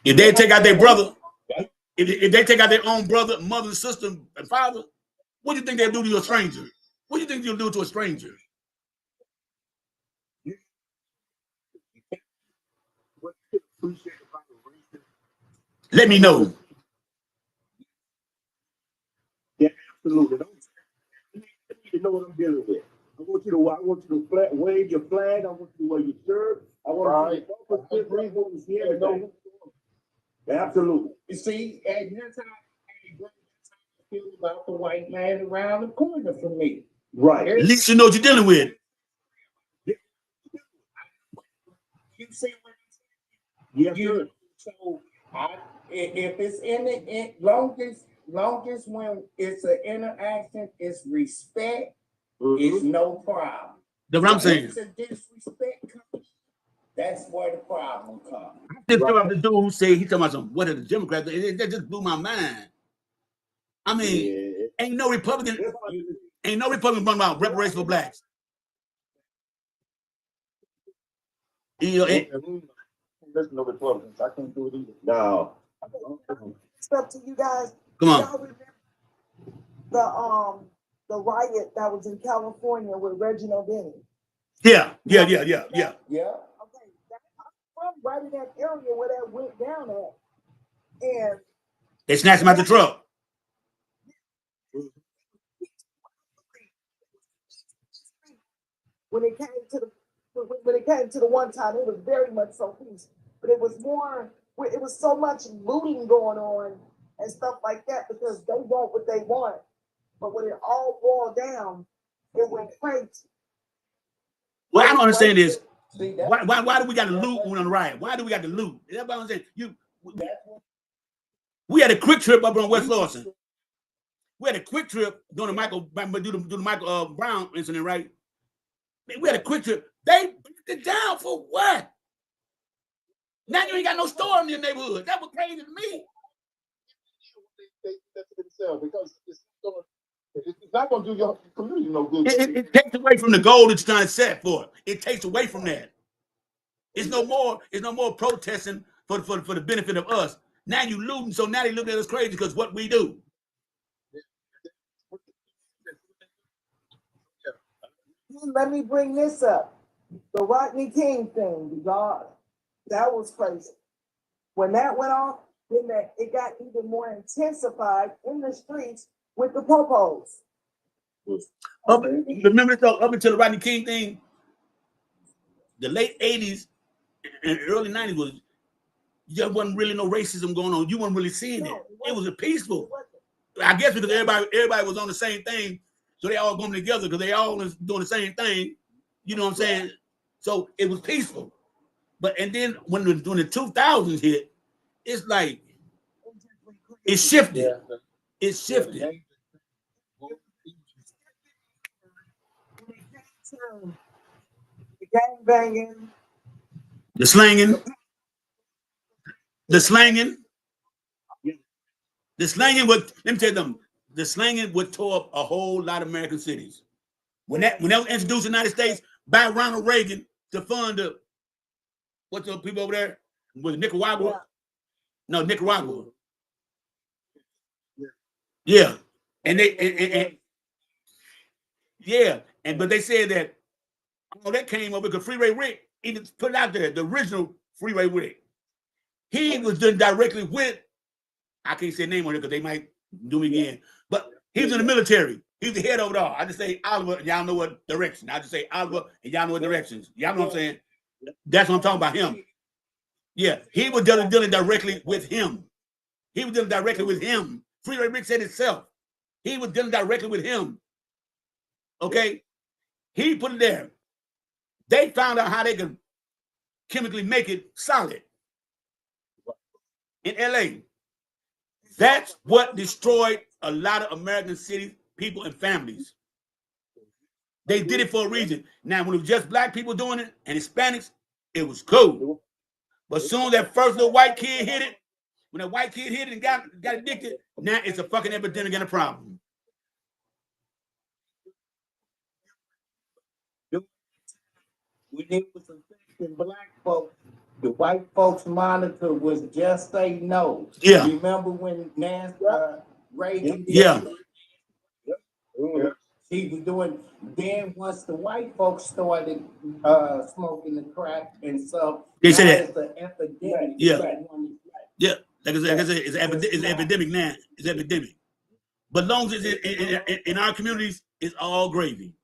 if they take out their brother, if they take out their own brother, mother, sister, and father, what do you think they'll do to a stranger? What do you think you'll do to a stranger? Let me know. Yeah, absolutely. You need to know what I'm dealing with. I want you to wave your flag. I want you to wear your shirt. I want you to see everything. Absolutely. You see, and that's how I feel about the white man around the corner from me. Right. At least you know what you're dealing with. You see what Yes, you sir. so if it's long as when it's an interaction, it's respect, it's no problem. That's what I'm saying. It's a disrespect. That's where the problem comes. This about the dude who said he talking about some what are the Democrats? That just blew my mind. I mean, ain't no Republican talking about reparations for blacks. You know, Listen to Republicans. I can't do it either. No. Stuff to you guys. come on. Y'all remember the riot that was in California with Reginald Denny? Yeah. Yeah. Okay, I'm from right in that area where that went down at, and They snatched him out the truck. when it came to the one time, it was very much so peaceful, but it was more. It was so much looting going on and stuff like that because they want what they want, but when it all boiled down, it went crazy. What I don't understand is why do we got to loot when on the riot? Why do we got to loot? That's what I'm saying. We had a quick trip up on West Florissant. We had a quick trip during the Michael Brown incident, right? We had a quick trip. They beat it down for what? Now you ain't got no store in your neighborhood. That was crazy to me. Because it's not going to do your community no good. It takes away from the goal that you're trying to set for. It takes away from that. It's no more protesting for the benefit of us. Now you looting, so now they look at us crazy because what we do. Let me bring this up. The Rodney King thing, God, that was crazy. When that went off, then it got even more intensified in the streets with the popos. Remember this though, up until the Rodney King thing, the late 80s and early 90s was there wasn't really no racism going on. You weren't really seeing it. It was a peaceful. I guess because everybody was on the same thing, so they all going together because they all was doing the same thing. You know what I'm saying? So it was peaceful. But and then when the 2000s hit, it's like it shifted. It shifted. The gang banging, The slanging, the slanging, the slanging would, let me tell you something, the slanging would tore up a whole lot of American cities. When that was introduced in the United States by Ronald Reagan to fund the, what's the people over there? Was Nicaragua? Yeah. No, Nicaragua. Yeah. And they and yeah, and but they said that all that came over because Freeway Rick even put it out there, the original Freeway Rick. He was done directly with, I can't say a name on it because they might do me again, but he was in the military. He was the head of it all. I just say Oliver, and y'all know what direction. I just say Oliver, and y'all know what directions. Y'all know what I'm saying? That's what I'm talking about him. Yeah, he was dealing directly with him. He was dealing directly with him. Freeway Rick said itself. He was dealing directly with him. Okay? He put it there. They found out how they could chemically make it solid in LA. That's what destroyed a lot of American cities, people, and families. They did it for a reason. Now, when it was just black people doing it and Hispanics, it was cool. But as soon as that first little white kid hit it, when that white kid hit it and got addicted, now it's a fucking epidemic and a problem. When it was affecting black folks, the white folks monitor was just say no. Yeah. Remember when Reagan did yeah. He was doing, then once the white folks started smoking the crack and stuff, they said it's an epidemic. Yeah. Yeah. Like I said, it's an epidemic now. It's an epidemic. But long as it's in our communities, it's all gravy.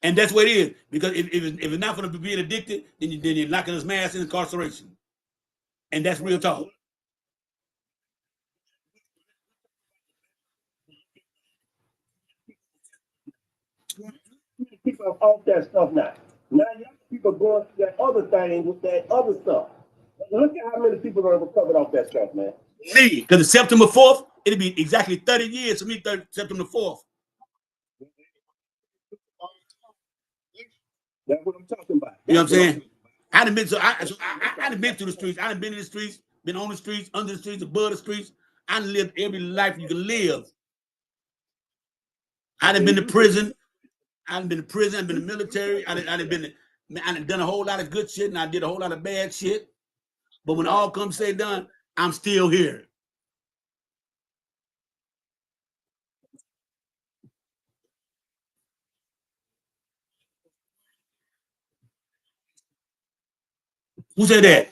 And that's what it is. Because if it's not going to be addicted, then you're knocking us mass in incarceration. And that's real talk. People off that stuff now. Now young people going through that other thing with that other stuff. Look at how many people are recovered off that stuff, man. Me, because it's September 4th, it'll be exactly 30 years for me, September 4th. That's what I'm talking about. You know what I'm saying? I done been through the streets. I done been in the streets, been on the streets, under the streets, above the streets. I done lived every life you can live. I done been to prison. I done been to prison. I've been in the military. I done done a whole lot of good shit, and I did a whole lot of bad shit. But when all comes said done, I'm still here. Who said that?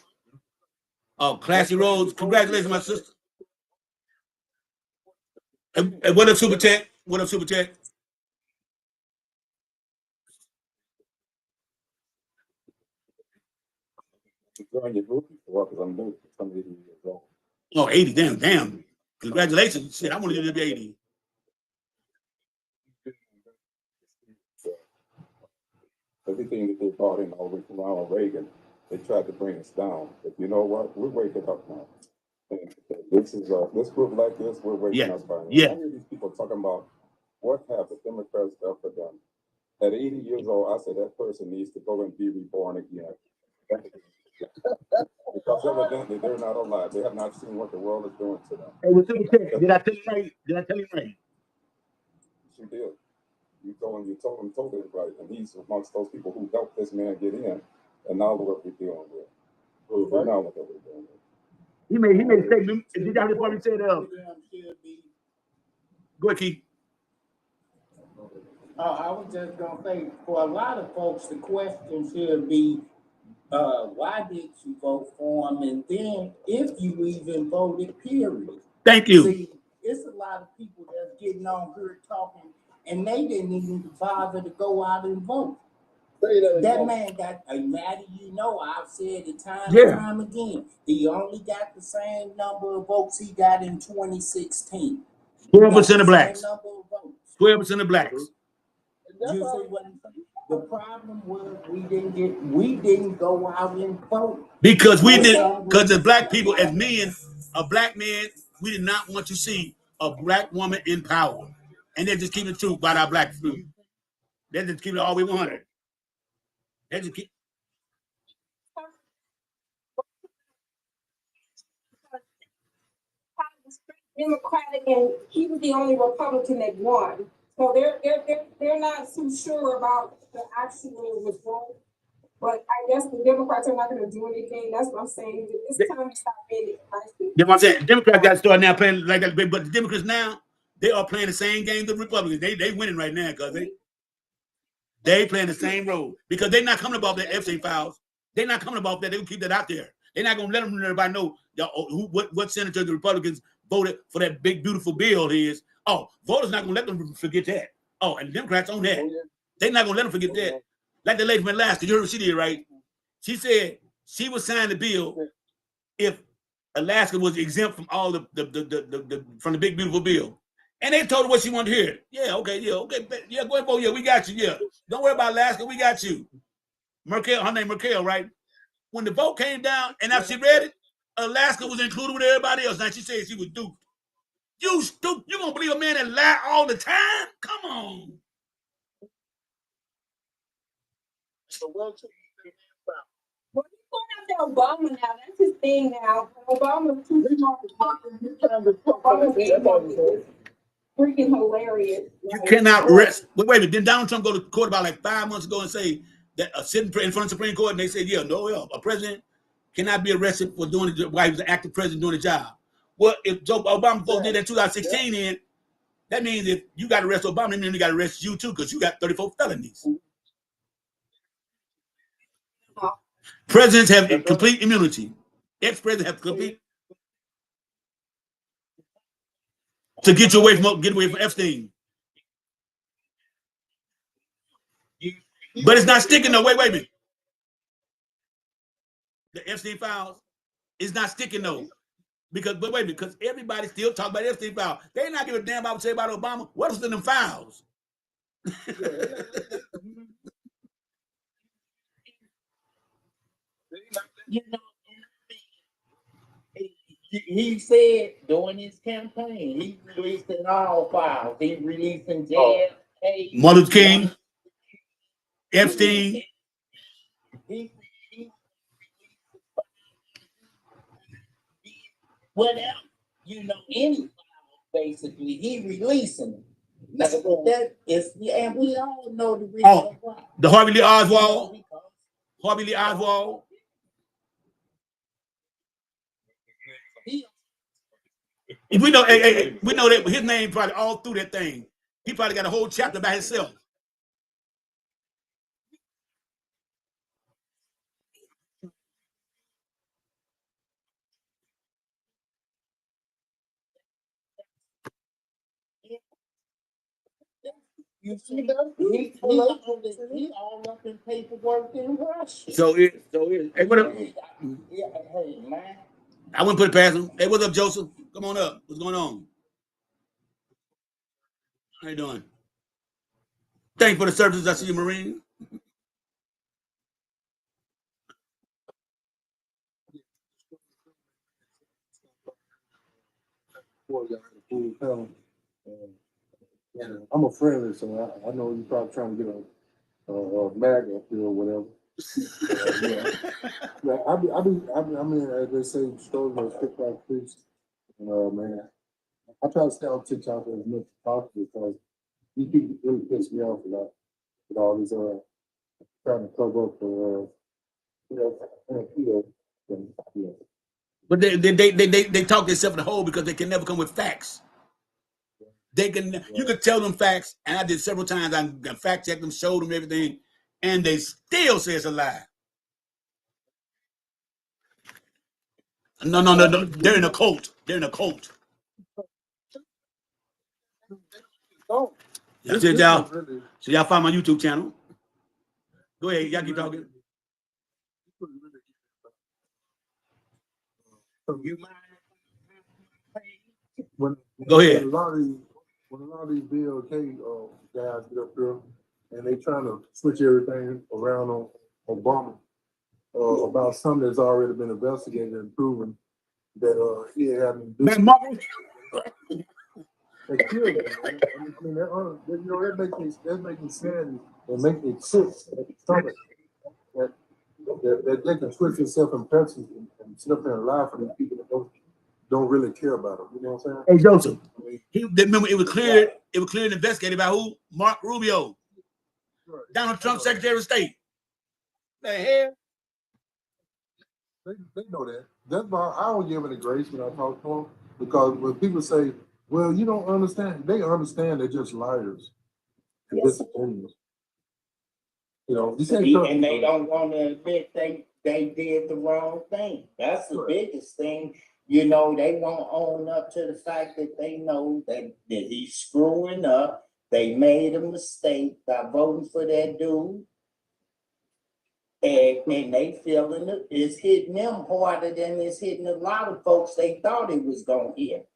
Oh, Classy Rose. Congratulations, my sister. And what up, Super Tech? What up, Super Tech? Oh, 80, damn. Congratulations. Shit, I want to be 80. Everything that they brought in all the way from Ronald Reagan, they tried to bring us down. But you know what? We're waking up now. And this is this group like this, we're waking up by now. I hear these people talking about what have the Democrats ever done. At 80 years old, I said that person needs to go and be reborn again. Because evidently they're not alive. They have not seen what the world is doing to them. Hey, did I tell you right? Did I tell you right? She did. You told him totally right. And he's amongst those people who helped this man get in. And now look what we're dealing with. Now look what we're dealing with. He made a statement. Did y'all before he said go ahead, Keith. I was just gonna say, for a lot of folks, the question should be, why did you vote for him? And then if you even voted, period. Thank you. See, it's a lot of people that's getting on here talking and they didn't even bother to go out and vote. Say that That again. man got a matter, I've said it time Yeah. and time again. He only got the same number of votes he got in 2016. 12% of blacks. Same number of votes. 12% of blacks. You see what I'm saying? The problem was we didn't go out and vote. Because the black people, as men, a black man, we did not want to see a black woman in power. And they just keep it true about our black food. They just keep it all we wanted. They just keep. Democratic, and he was the only Republican that won. So they're not too sure about the actual result. But I guess the Democrats are not going to do anything. That's what I'm saying. It's time to stop being it. You know what I'm saying? Democrats got to start now playing like that. But the Democrats now, they are playing the same game the Republicans. They winning right now because they playing the same role. Because they're not coming about the Epstein files. They're not coming about that. They will keep that out there. They're not going to let everybody know what senator the Republicans voted for that big, beautiful bill is. Oh, voters not going to let them forget that. Oh, and the Democrats own that. They're not going to let them forget that. Like the lady from Alaska, you heard what she did, right? She said she would sign the bill if Alaska was exempt from all from the big, beautiful bill. And they told her what she wanted to hear. Yeah, okay, go ahead, vote. Yeah, we got you. Yeah. Don't worry about Alaska, we got you. Merkel, her name Merkel, right? When the vote came down and after she read it, Alaska was included with everybody else. Now she said she was duped. You stupid. You gonna believe a man that lie all the time? Come on. Well, he's going after Obama now. That's his thing now. Obama's too smart. Obama's freaking hilarious. You cannot rest. Wait a minute. Didn't Donald Trump go to court about like 5 months ago and say that sitting in front of the Supreme Court, and they said, a president cannot be arrested for doing it while he was an active president doing the job. Well, if Joe Obama did that in 2016, then that means if you got to arrest Obama, that means you got to arrest you too, because you got 34 felonies. Presidents have complete immunity. Ex-presidents have complete to get away from Epstein. But it's not sticking though. Wait a minute. The Epstein files is not sticking though. Because everybody still talk about Epstein files. They not give a damn about what say about Obama. What was in them files? He said during his campaign, he released in all files. He released in jail. Martin Luther King, Epstein. Whatever, any file, basically, he releasing them. That is, and we all know the reason why. The Harvey Lee Oswald. Harvey Lee Oswald. We know that his name probably all through that thing. He probably got a whole chapter by himself. You see, he all up in paperwork in Russia. Hey, what up? Hey, man. I wouldn't put it past him. Hey, what's up, Joseph? Come on up. What's going on? How you doing? Thank you for the services. I see you, Marine. I'm a friendly, so I know you're probably trying to get a mag up here or whatever. I mean, as they say, stories are thick like fish. Man, I try to stay on TikTok as much as possible because these people really piss me off a lot with all these trying to cover up for But they talk themselves in the hole because they can never come with facts. You can tell them facts, and I did several times. I fact check them, show them everything, and they still say it's a lie. No. They're in a cult. They're in a cult. I said y'all. So y'all find my YouTube channel. Go ahead, y'all keep talking. Go ahead. When a lot of these BLK guys get up here and they trying to switch everything around on Obama about something that's already been investigated and proven that he had to do. They kill them, man. I mean, that make me sad and make me sick at the stomach that they can twist themselves in person and sit up there and lie for these people that don't really care about them. You know what I'm saying? Hey Joseph, remember it was clear. It was clear and investigated by who? Mark Rubio, Donald Trump, Secretary of State. The hell? They know that. That's why I don't give any grace when I talk to them, because when people say, "Well, you don't understand," they understand they're just liars and disingenuous. You know, and they don't want to admit they did the wrong thing. That's the biggest thing. You know, they won't own up to the fact that they know that he's screwing up. They made a mistake by voting for that dude. And they feeling it's hitting them harder than it's hitting a lot of folks they thought it was going to hit.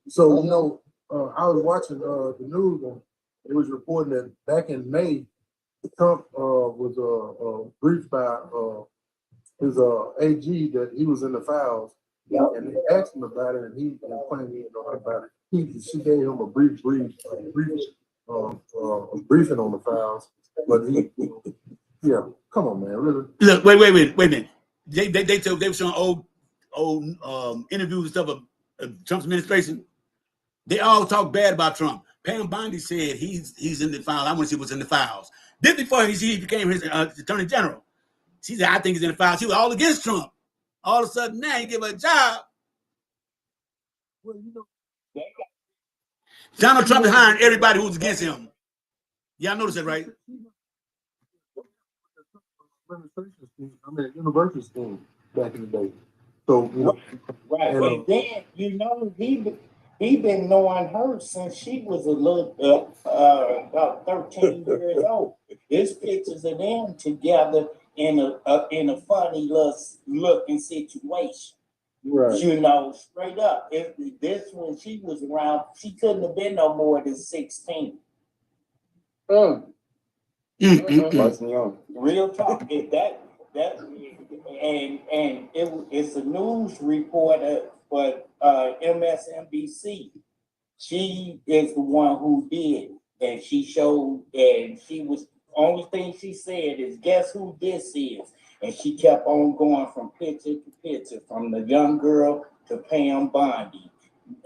So, you know, I was watching the news and it was reporting that back in May, Trump was briefed by his AG that he was in the files. Yep. And they asked him about it, and he claimed he didn't know about it. She gave him a brief briefing on the files, but yeah, come on, man, really. Look, wait a minute. They were showing old interviews and stuff of Trump's administration. They all talk bad about Trump. Pam Bondi said he's in the files. I want to see what's in the files. This before he became his attorney general. She said, I think he's in the files. She was all against Trump. All of a sudden now he give her a job. Well, you know, Donald Trump is hiring everybody who's against him. Y'all notice that, right? University scheme back in the day. So, you know, right. And then, you know, he been knowing her since she was a little about 13 years old. There's pictures of them together in a funny looking situation. Right. You know, straight up. If this when she was around, she couldn't have been no more than 16. Real talk. If that and it's a news reporter for MSNBC. She is the one who did, and she showed, and she was only thing she said is, "Guess who this is?" And she kept on going from picture to picture, from the young girl to Pam Bondi.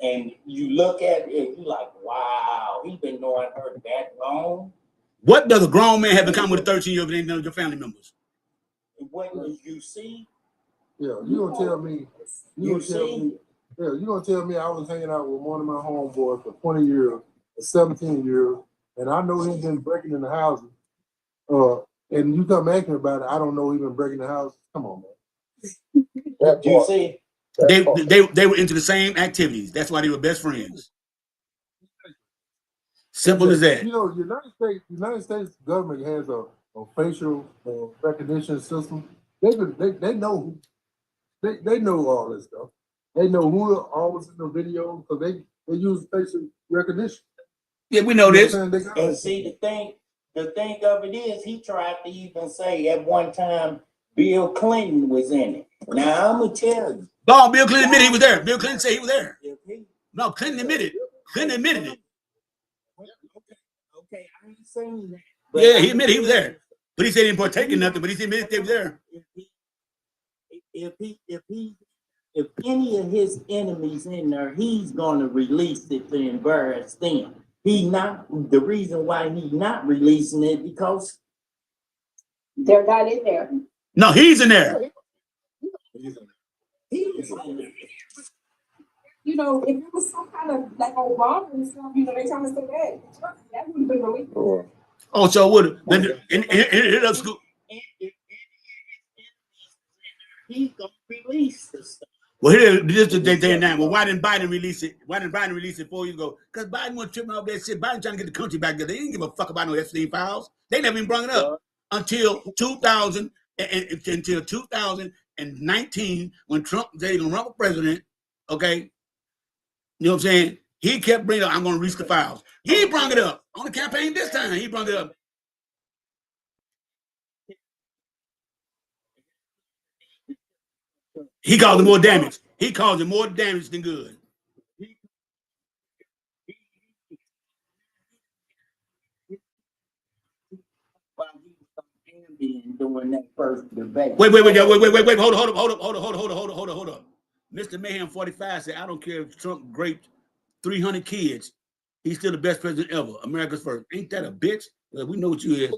And you look at it, you like, wow, he been knowing her that long. What does a grown man have in common with a 13-year-old that ain't none of your family members? What was you see? Yeah, you gonna tell me? You gonna tell me I was hanging out with one of my homeboys for 20 years, or 17 years, and I know he's been breaking in the houses. And you come asking about it, I don't know he been breaking the house. Come on, man. You see? They were into the same activities. That's why they were best friends. Simple as that. You know, United States government has a facial recognition system. They know they know all this stuff. They know who are always in the video because they use facial recognition. Yeah, we know this. And see, the thing of it is, he tried to even say at one time Bill Clinton was in it. Now I'm gonna tell you. No, Bill Clinton admitted he was there. Bill Clinton said he was there. No, Clinton admitted. Clinton admitted it. Okay, I ain't saying that. Yeah, he admitted he was there. But he said he didn't partake in nothing, but he admitted he was there. If any of his enemies in there, he's gonna release it to embarrass them. The reason why he's not releasing it because they're not in there. No, he's in there. You know, if it was some kind of like Obama and stuff, you know, they trying to say that would have been released. Oh, so would have. In school. He's gonna release the stuff. Well, here this is they saying now. Well, why didn't Biden release it? Why didn't Biden release it 4 years ago? Because Biden was tripping off that shit. Biden trying to get the country back together. They didn't give a fuck about no Epstein files. They never even brought it up until 2000 until 2019 when Trump was going to run for president. Okay, you know what I'm saying? He kept bringing up, I'm going to release the files. He brought it up on the campaign this time. He brought it up. He caused more damage. He caused more damage than good. During that first debate. Wait, hold up. Mr. Mayhem 45 said, I don't care if Trump raped 300 kids. He's still the best president ever. America's first. Ain't that a bitch? Well, we know what you is.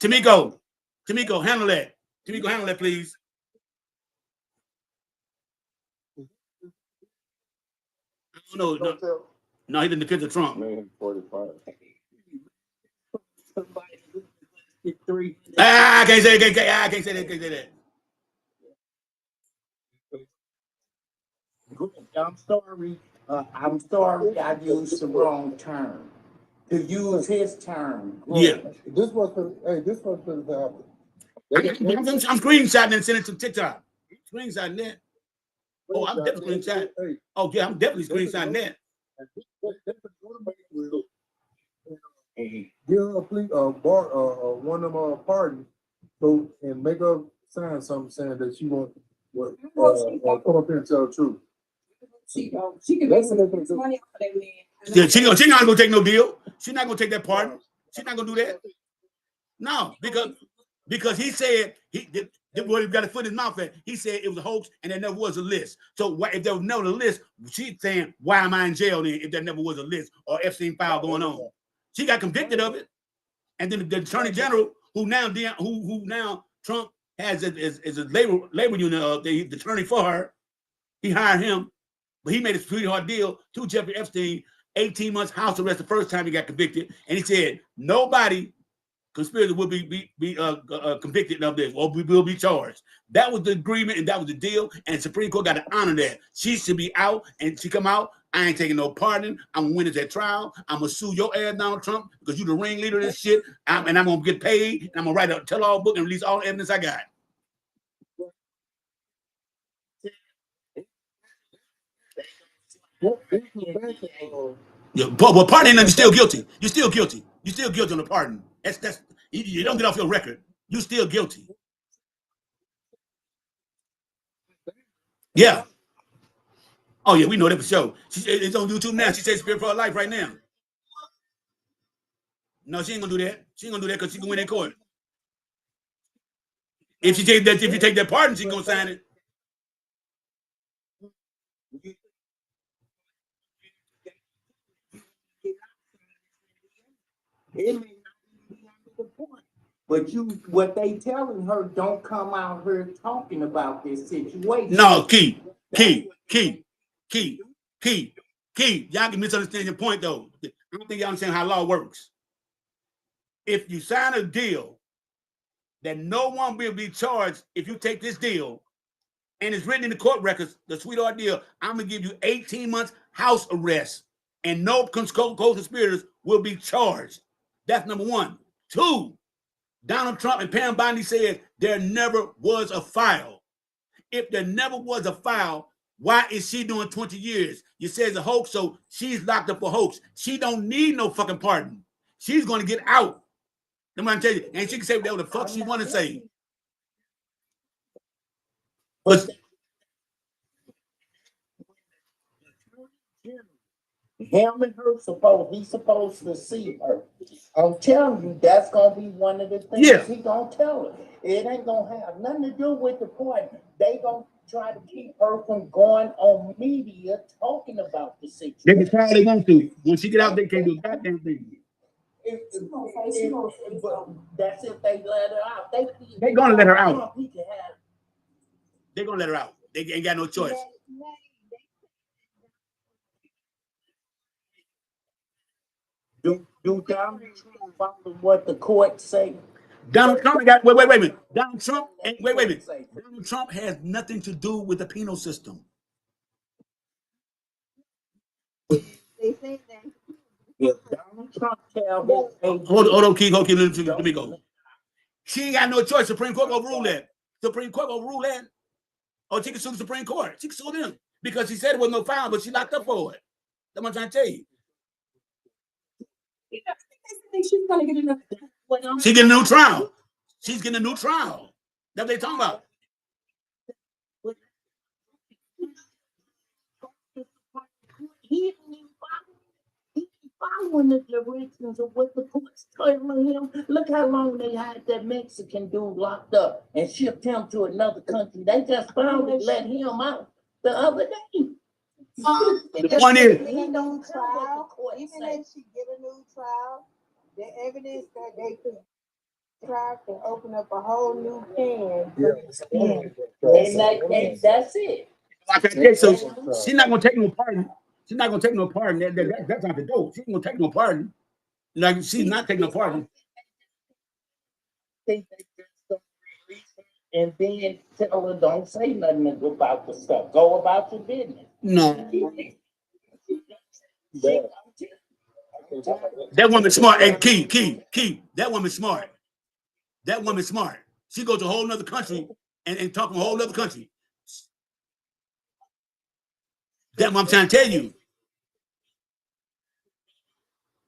Tamiko, handle that. Tamiko, handle that, please. No, he didn't defend Trump. Man, 45. I can't say that. I'm sorry I used the wrong term. To use his term. Yeah. This was for the I'm screenshotting and sending it to TikTok. Screenshotting that. Oh, I'm definitely screenshotting. Oh, yeah, I'm definitely screenshotting that. Give her a plea, one of them pardon, so and make her sign something saying that she won't come up here and tell the truth. She can make some money off of that man. Yeah, she not gonna take no deal. She's not gonna take that pardon. She's not gonna do that. No, because he said what he got a foot in his mouth at. He said it was a hoax and there never was a list. So if there was never a list, she's saying, why am I in jail then if there never was a list or Epstein file going on? She got convicted of it, and then the attorney general, who now Trump has as a labor union, the attorney for her, he hired him, but he made a sweetheart deal to Jeffrey Epstein, 18 months house arrest the first time he got convicted, and he said nobody conspirator will be convicted of this or we will be charged. That was the agreement and that was the deal, and the Supreme Court got to honor that. She should be out, and she come out. I ain't taking no pardon. I'm gonna win this at trial. I'm gonna sue your ass, Donald Trump, because you the ringleader of this shit. And I'm gonna get paid. And I'm gonna write a tell-all book and release all the evidence I got. Yeah, but pardon, you're still guilty. You're still guilty. You're still guilty on the pardon. That's you don't get off your record. You're still guilty. Yeah. Oh yeah, we know that for sure. It's on YouTube now. She says "Spirit for her life" right now. No, she ain't gonna do that. She ain't gonna do that because she can win in court. If you take that pardon, she gonna sign it. It may not be under the point. But what they telling her, don't come out here talking about this situation. No, Key. Y'all can misunderstand your point though. I don't think y'all understand how law works. If you sign a deal that no one will be charged if you take this deal, and it's written in the court records, the sweetheart deal, I'm gonna give you 18 months house arrest, and no co-conspirators will be charged. That's number one. Two, Donald Trump and Pam Bondi said there never was a file. If there never was a file, why is she doing 20 years? You say it's a hoax, so she's locked up for hoax. She don't need no fucking pardon. She's going to get out. I'm going to tell you, and she can say whatever the fuck she want to say. But him and her he's supposed to see her. I'm telling you, that's gonna be one of the things he gonna tell her. It ain't gonna have nothing to do with the point. They gonna try to keep her from going on media talking about the situation. They can try all they want to. When she get out, they can't do a goddamn thing. That's if they let her out. They gonna let her out. They're gonna let her out. They ain't got no choice. Do Donald Trump follow what the court say? Donald Trump got wait a minute. Donald Trump and wait a minute. Donald Trump has nothing to do with the penal system. They say that. If Donald Trump tell Hold on, Keith, let me go. She ain't got no choice. Supreme Court overrule that. Supreme Court overrule that. Or she can sue the Supreme Court. She can sue them because she said it was no foul, but she locked up for it. That's what I'm trying to tell you. She's gonna get another. She getting a new trial. She's getting a new trial. That's what they talking about. He following the directions of what the court's telling him. Look how long they had that Mexican dude locked up and shipped him to another country. They just finally let him out the other day. The point is, Even a new trial, even if she get a new trial, the evidence that they could try can open up a whole new can. And that's it. Okay, so she's not gonna take no pardon. She's not gonna take no pardon. That's not the dope. She's gonna take no pardon. Like she's not taking no pardon. Think they just don't release her and then tell her don't say nothing about the stuff. Go about your business. No. That woman's smart. And Key. That woman's smart. That woman's smart. She goes to a whole nother country and talk to a whole other country. That's what I'm trying to tell you.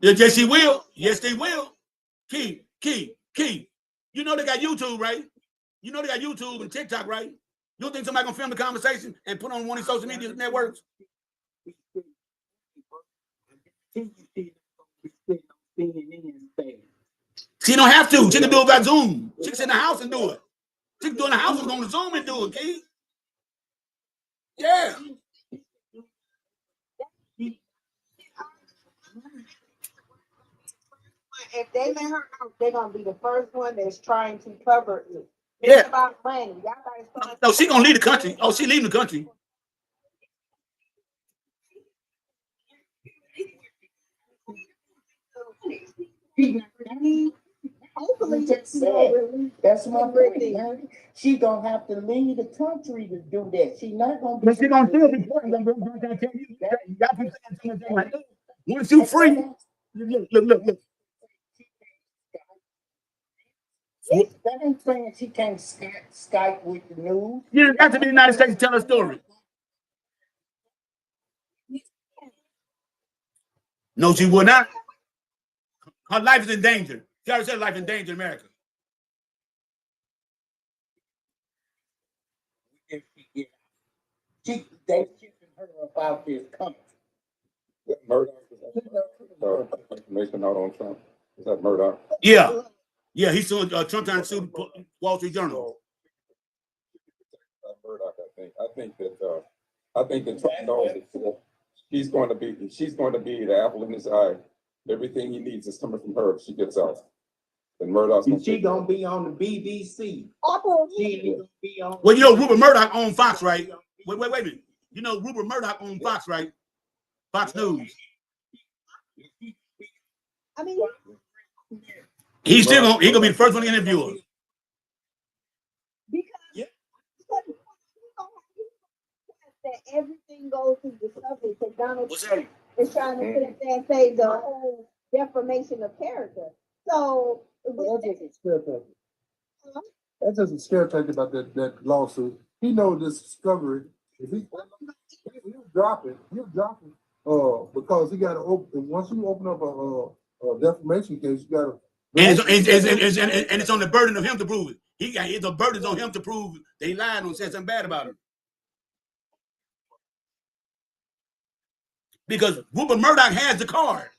Yes, she will. Yes, they will. Key. You know they got YouTube, right? You know they got YouTube and TikTok, right? You don't think somebody gonna film the conversation and put on one of these social media networks? She don't have to. She can do it by Zoom. She can sit in the house and do it. She can do it in the house and go on Zoom and do it, Key. Yeah. If they let her out, they're gonna be the first one that's trying to cover it. Yeah. It's about money. Y'all gotta start. No, she gonna leave the country. Oh, she leaving the country. Hopefully, that's my point, man. She gonna have to leave the country to do that. She not gonna. But she gonna still be important. I'm trying to tell you. Y'all keep saying something like that. Once you free, look. That ain't saying she can't Skype with the news. You don't have to be in the United States to tell a story. No, she will not. Her life is in danger. She already said life in danger in America. If they keeping her about this country. Murdoch, information out on Trump. Is that Murdoch? Yeah, he's suing Trump trying to sue Wall Street Journal. Murdoch, I think that Trump knows that she's going to be the apple in his eye. Everything he needs is coming from her if she gets out. And Murdoch's gonna be on the BBC. Well, you know Rupert Murdoch owns Fox, right? Wait a minute. You know Rupert Murdoch owns Fox, right? Fox News. I mean, He's still gonna be the first one to interview her. Because that everything goes through the subject that Donald Trump is trying to sit there and say the whole defamation of character. So that's just a scare tactic. That's just a scare tactic about that lawsuit. He knows this discovery. If he'll drop it. Because he got to open. Once you open up a defamation case, you got to. And it's on the burden of him to prove it. The burden's on him to prove they lied and said something bad about him. Because Rupert Murdoch has the card.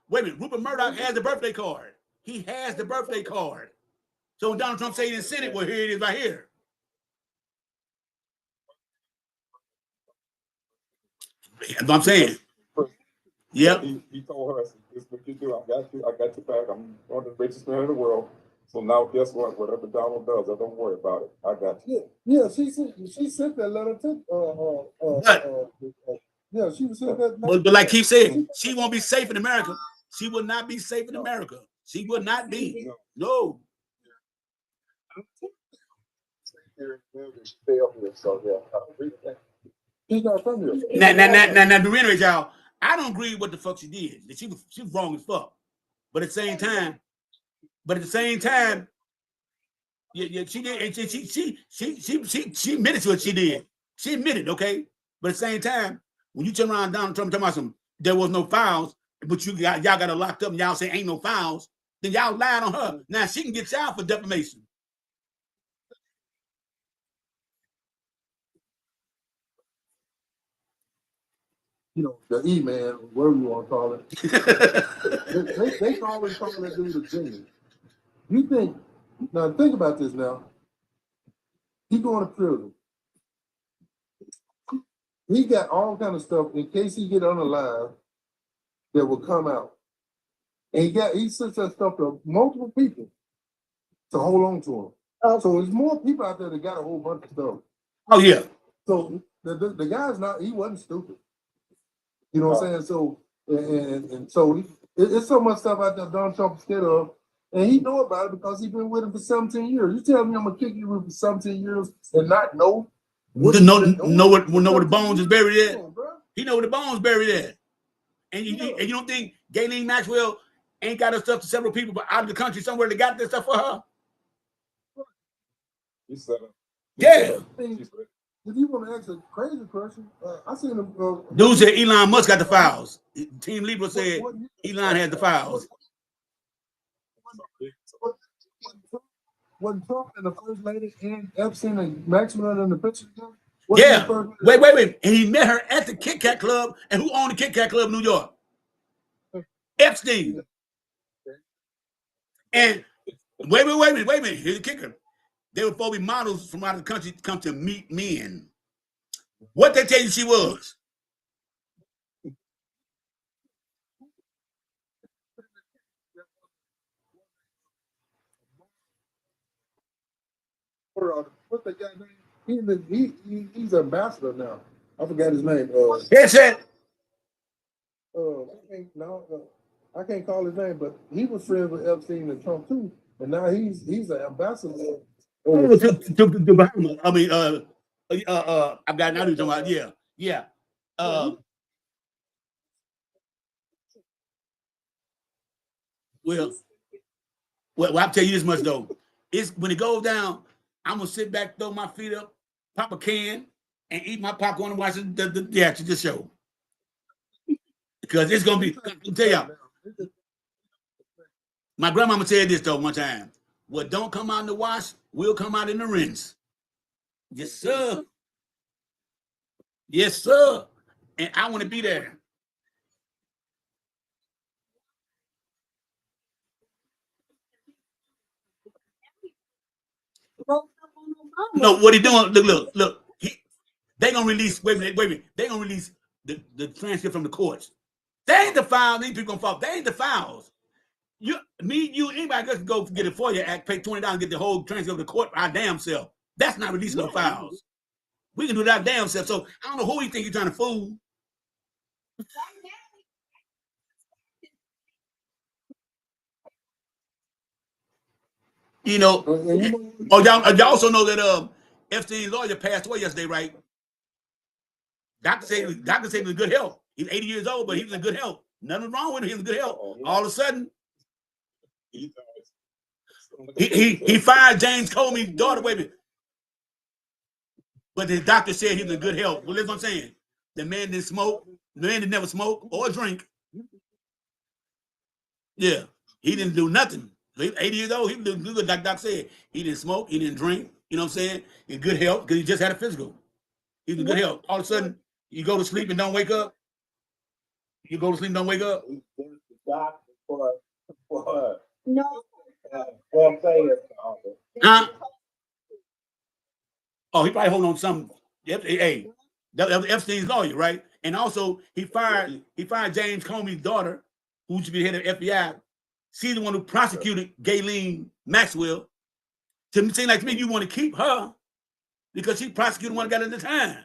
Wait a minute, Rupert Murdoch has the birthday card. He has the birthday card. So when Donald Trump say he didn't send it, well, here it is right here. That's what I'm saying. Yep. He told her, "This is what you do. I got you back. I'm one of the richest men in the world. So now, guess what? Whatever Donald does, don't worry about it. I got you." Yeah. She sent that letter to. Yeah, she was sent that. But like Keith said, she won't be safe in America. She will not be safe in America. She will not be. No. He's not from here. Now, to reiterate, y'all, I don't agree with what the fuck she did. She was wrong as fuck. But at the same time, yeah, she did, and she admitted to what she did. She admitted, okay. But at the same time, when you turn around Donald Trump talking about some, there was no fouls, but y'all got her locked up, and y'all say ain't no fouls, then y'all lied on her. Now she can get y'all for defamation. You know, the E-man, whatever you want to call it. they call that dude a genius. You think, now think about this now. He going to prison. He got all kind of stuff in case he get unalive that will come out. And he sends that stuff to multiple people to hold on to him. So there's more people out there that got a whole bunch of stuff. Oh yeah. So the guy's he wasn't stupid. You know what I'm saying? So and so it's so much stuff out there Donald Trump is scared of, and he know about it because he's been with him for 17 years. You tell me I'm gonna kick you with for 17 years and not know know where the bones is buried at. He know where the bones buried at. And you don't think Ghislaine Maxwell ain't got her stuff to several people but out of the country somewhere that got this stuff for her? Yeah. If you want to ask a crazy question, I seen him. Dude said Elon Musk got the files. Team Libra said Elon had the files. Wasn't Trump and the first lady and Epstein and Maxwell in the picture? Yeah. Wait. And he met her at the Kit Kat Club. And who owned the Kit Kat Club in New York? Epstein. And wait a minute. Here's the kicker. They were supposed to be models from out of the country to come to meet men. What they tell you she was? What's that guy's name? He's an ambassador now. I forgot his name. Headset. I can't call his name, but he was friends with Epstein and Trump too, and now he's an ambassador. I mean, I've got another talking about. Yeah. Well, I'll tell you this much though. It's when it goes down, I'm gonna sit back, throw my feet up, pop a can, and eat my popcorn and watch the show. Because it's gonna be. I'll tell y'all. My grandmama said this though one time. What don't come out in the wash will come out in the rinse. Yes, sir. Yes, sir. And I want to be there. No, what he doing? Look. They gonna release. Wait a minute. They gonna release the transcript from the courts. They ain't the files. These people gonna fall. They ain't the files. You, anybody else can go get a FOIA act, pay $20 and get the whole transcript of the court our damn self. That's not releasing no files. We can do that damn self. So I don't know who you think you're trying to fool. You know, y'all also know that Epstein's lawyer passed away yesterday, right? Doctor said he was in good health. He's 80 years old, but he was in good health. Nothing wrong with him. He was in good health. All of a sudden, he fired James Comey's daughter. Wait a minute. But the doctor said he was in good health. Well, that's what I'm saying. The man didn't smoke. The man didn't never smoke or drink. Yeah, he didn't do nothing. So he was 80 years old. He was doing good, like Doc said. He didn't smoke. He didn't drink. You know what I'm saying? In good health because he just had a physical. He was in good health. All of a sudden, you go to sleep and don't wake up. You go to sleep and don't wake up. No. Huh? Oh, he probably holding on to something. Hey, that was Epstein's lawyer, right? And also, he fired James Comey's daughter, who should be the head of FBI. She's the one who prosecuted Ghislaine Maxwell. To seem like to me, you want to keep her because she prosecuted one guy at the time.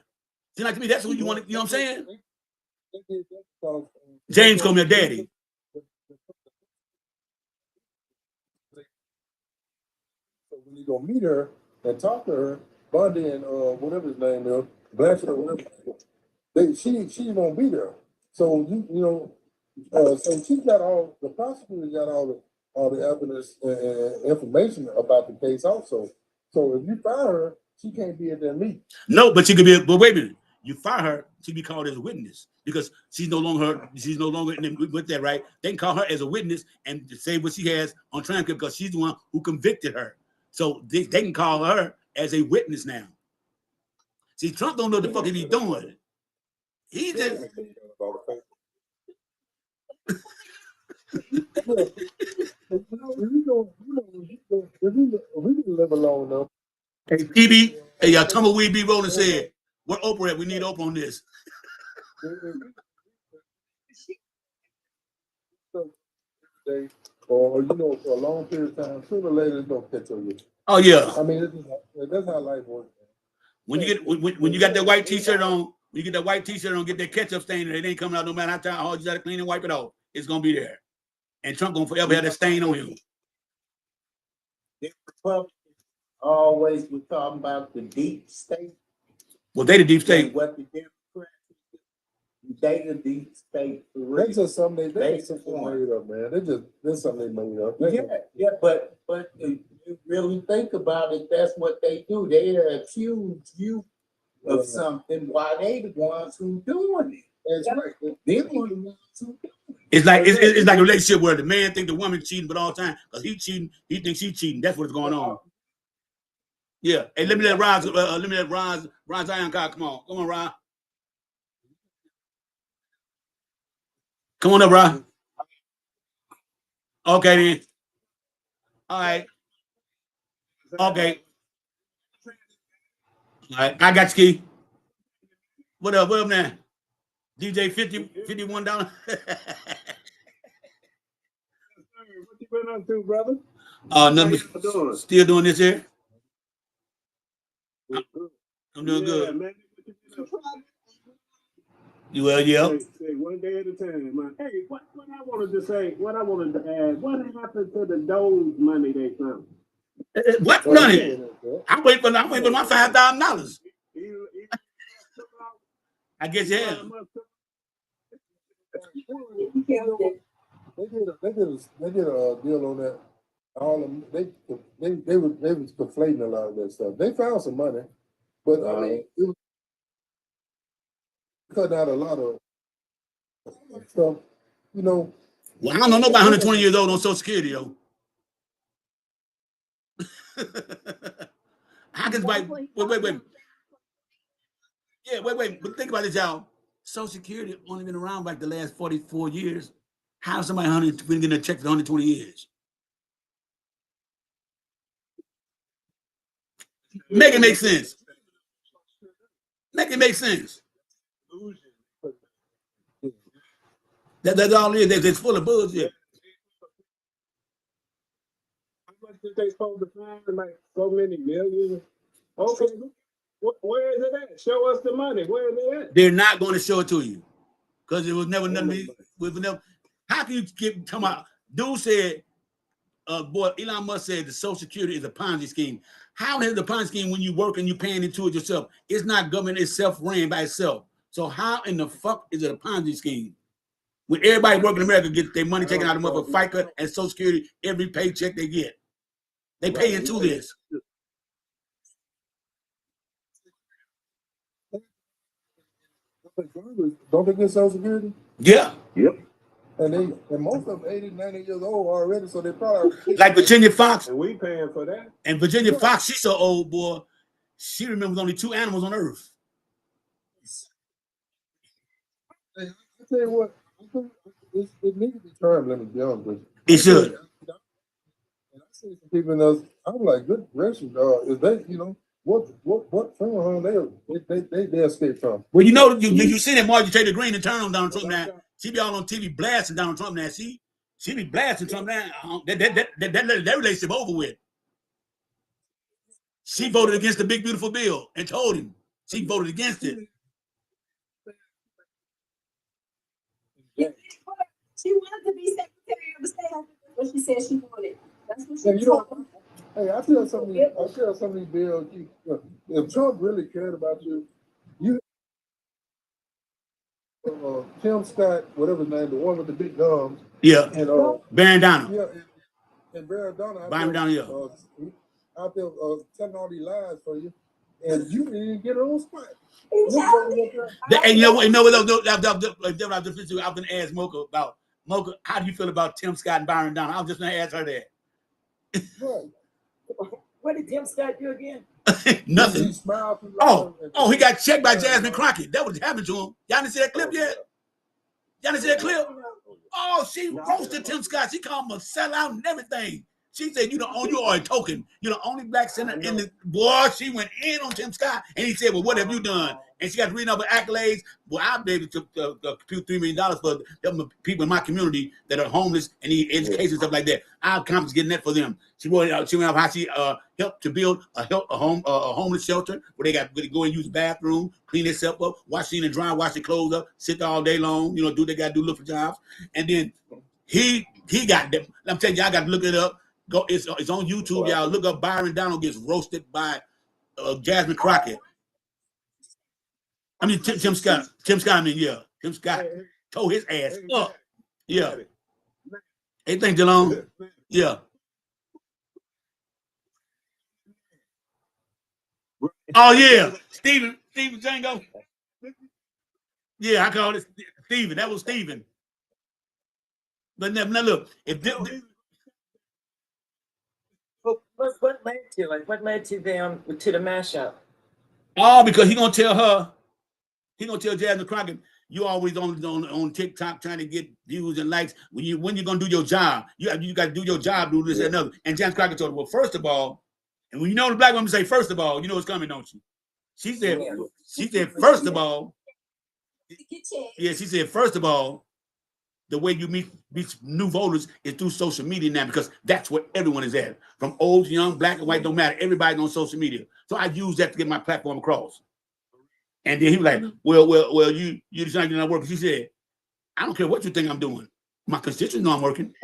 Seems like to me that's who you want to, you know what I'm saying? James Comey, her daddy. So when actually gonna meet her and talk to her. Bundy and whatever his name is, Blanchard or whatever. She won't be there. So so she got the prosecutor got all the evidence and information about the case also. So if you fire her, she can't be at that meeting. No, but she could be. But wait a minute, you fire her, she be called as a witness because she's no longer with that, right? They can call her as a witness and say what she has on transcript because she's the one who convicted her. So they can call her as a witness now. See, Trump don't know what the fuck he's doing. He just. We can live alone though. Hey, PB, hey, Tumbleweed B. Rolling said, "Where Oprah at? We need Oprah on this." Or for a long period of time, sooner or later it's gonna catch on you. Oh yeah. I mean, that's how life works. When you got that white T-shirt on, when you get that white T-shirt on, get that ketchup stain, and it ain't coming out no matter how hard you got to clean and wipe it off. It's gonna be there, and Trump gonna forever have that stain on him. Always we're talking about the deep state. Well, they the deep state. And what the Democrats, they the deep state. That's just something they made up, man. That's something they made up. But if you really think about it, that's what they do. They accuse you of something while they the ones who doing it. That's right. They're the ones who do it. It's like it's like a relationship where the man think the woman's cheating, but all the time because he cheating, he thinks she's cheating. That's what's going on. Yeah. Hey, let me let Ron Zion come on, Ron. Come on up, Ron. Okay then. All right. Okay. All right. I got you, Key. What up? What up now? DJ $51. What you been up to, brother? Nothing. Still doing this here. I'm doing good. Man. You well, yeah. Say one day at a time, man. Hey, what I wanted to say, what I wanted to add, what happened to the Doge money they found? What money? I'm waiting for my $5,000. I guess yeah. They did a deal on that. All of them, they was conflating a lot of that stuff. They found some money, but I mean, it was cutting out a lot of stuff. Well, I don't know nobody 120 years old on Social Security, yo. How can wait. Yeah, wait. But think about this, y'all. Social Security only been around like the last 44 years. How is somebody been getting a check for 120 years? Make it make sense. Make it make sense. That's all it is. It's full of bullshit. How much did they supposed to find? Like so many millions? Okay. Where is it at? Show us the money. Where is it at? They're not going to show it to you because it was never nothing. How can you keep talking about? Dude said, Elon Musk said the Social Security is a Ponzi scheme. How is it a Ponzi scheme when you work and you're paying into it yourself? It's not government, it's self-ran by itself. So how in the fuck is it a Ponzi scheme? When everybody working in America gets their money taken out of them for FICA and Social Security every paycheck they get. They pay into this. Don't they get Social Security? Yeah. Yep. And most of them 80, 90 years old already, so they probably like Virginia Fox. And we paying for that. And Virginia Fox, she's so old, boy. She remembers only 2 animals on Earth. Hey, I tell you what, it needs to be termed, let me be honest with you. It should. And I see some people in those, I'm like, good gracious, is they, what from they escape from? Well, you see that Marjorie Taylor Greene and turn on Donald Trump now. She be all on TV blasting Donald Trump now. She be blasting Trump now. That relationship over with. She voted against the big beautiful bill and told him she voted against it. She wanted to be Secretary of State. That's what she said she wanted. That's what she told him. Hey, I tell some of these bills, if Trump really cared about you, you Tim Scott, whatever his name, the one with the big gums. Yeah. And Bandana. yeah, and Maradona Bandana, yeah. out there telling all these lies for you, and you didn't even get it on spot. And you know what? I was going to ask Mocha about Mocha. How do you feel about Tim Scott and Byron Donald? I was just going to ask her that. What did Tim Scott do again? Nothing. He smiled. He got checked by Jasmine Crockett. That was happened to him. Y'all didn't see that clip yet? Y'all didn't see that clip? Oh, she roasted Tim Scott. She called him a sellout and everything. She said, you are a token. You're the only black senator in the boy. She went in on Tim Scott. And he said, well, what have you done? And she got to read over accolades. Well, I've been able to compute $3 million for the people in my community that are homeless and need education and stuff like that. I'll come getting that for them. She went off how she helped to build a homeless shelter where they got to go and use the bathroom, clean themselves up, wash in and dry, wash their clothes up, sit there all day long, do what they got to do, look for jobs. And then he got them. I'm telling you, I got to look it up. Go, it's on YouTube, y'all. Look up Byron Donald gets roasted by Jasmine Crockett. I mean Tim Scott. Tim Scott. Tim Scott tore his ass up. Yeah. Hey, thank DeLong. Yeah. Oh yeah, Steven Django. Yeah, I called it Steven. That was Steven. But now look, What led to it? What led to them to the mashup? Oh, because he gonna tell Jasmine Crockett, you always on TikTok trying to get views and likes. When you gonna do your job? You got to do your job, do this and another. And Jasmine Crockett told her, well, first of all, and when the black woman say first of all, you know what's coming, don't you? She said, first of all, she said, first of all, the way you meet new voters is through social media now, because that's where everyone is at. From old to young, black and white, don't matter. Everybody's on social media. So I use that to get my platform across. And then he was like, well, you decide you're not working. She said, I don't care what you think I'm doing. My constituents know I'm working.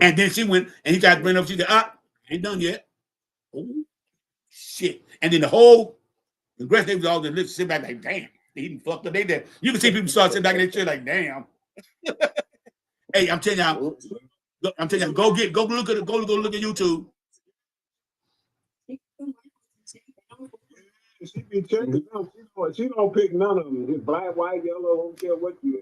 And then she went and he tried to bring up, she said, ain't done yet. Oh, shit. And then the whole Congress, they was all just sit back like, damn, they even fucked up. They did. You can see people start sitting back in their chair like, damn. Hey, I'm telling y'all, go look at YouTube. She be checking them. She don't pick none of them. Just black, white, yellow, don't care what you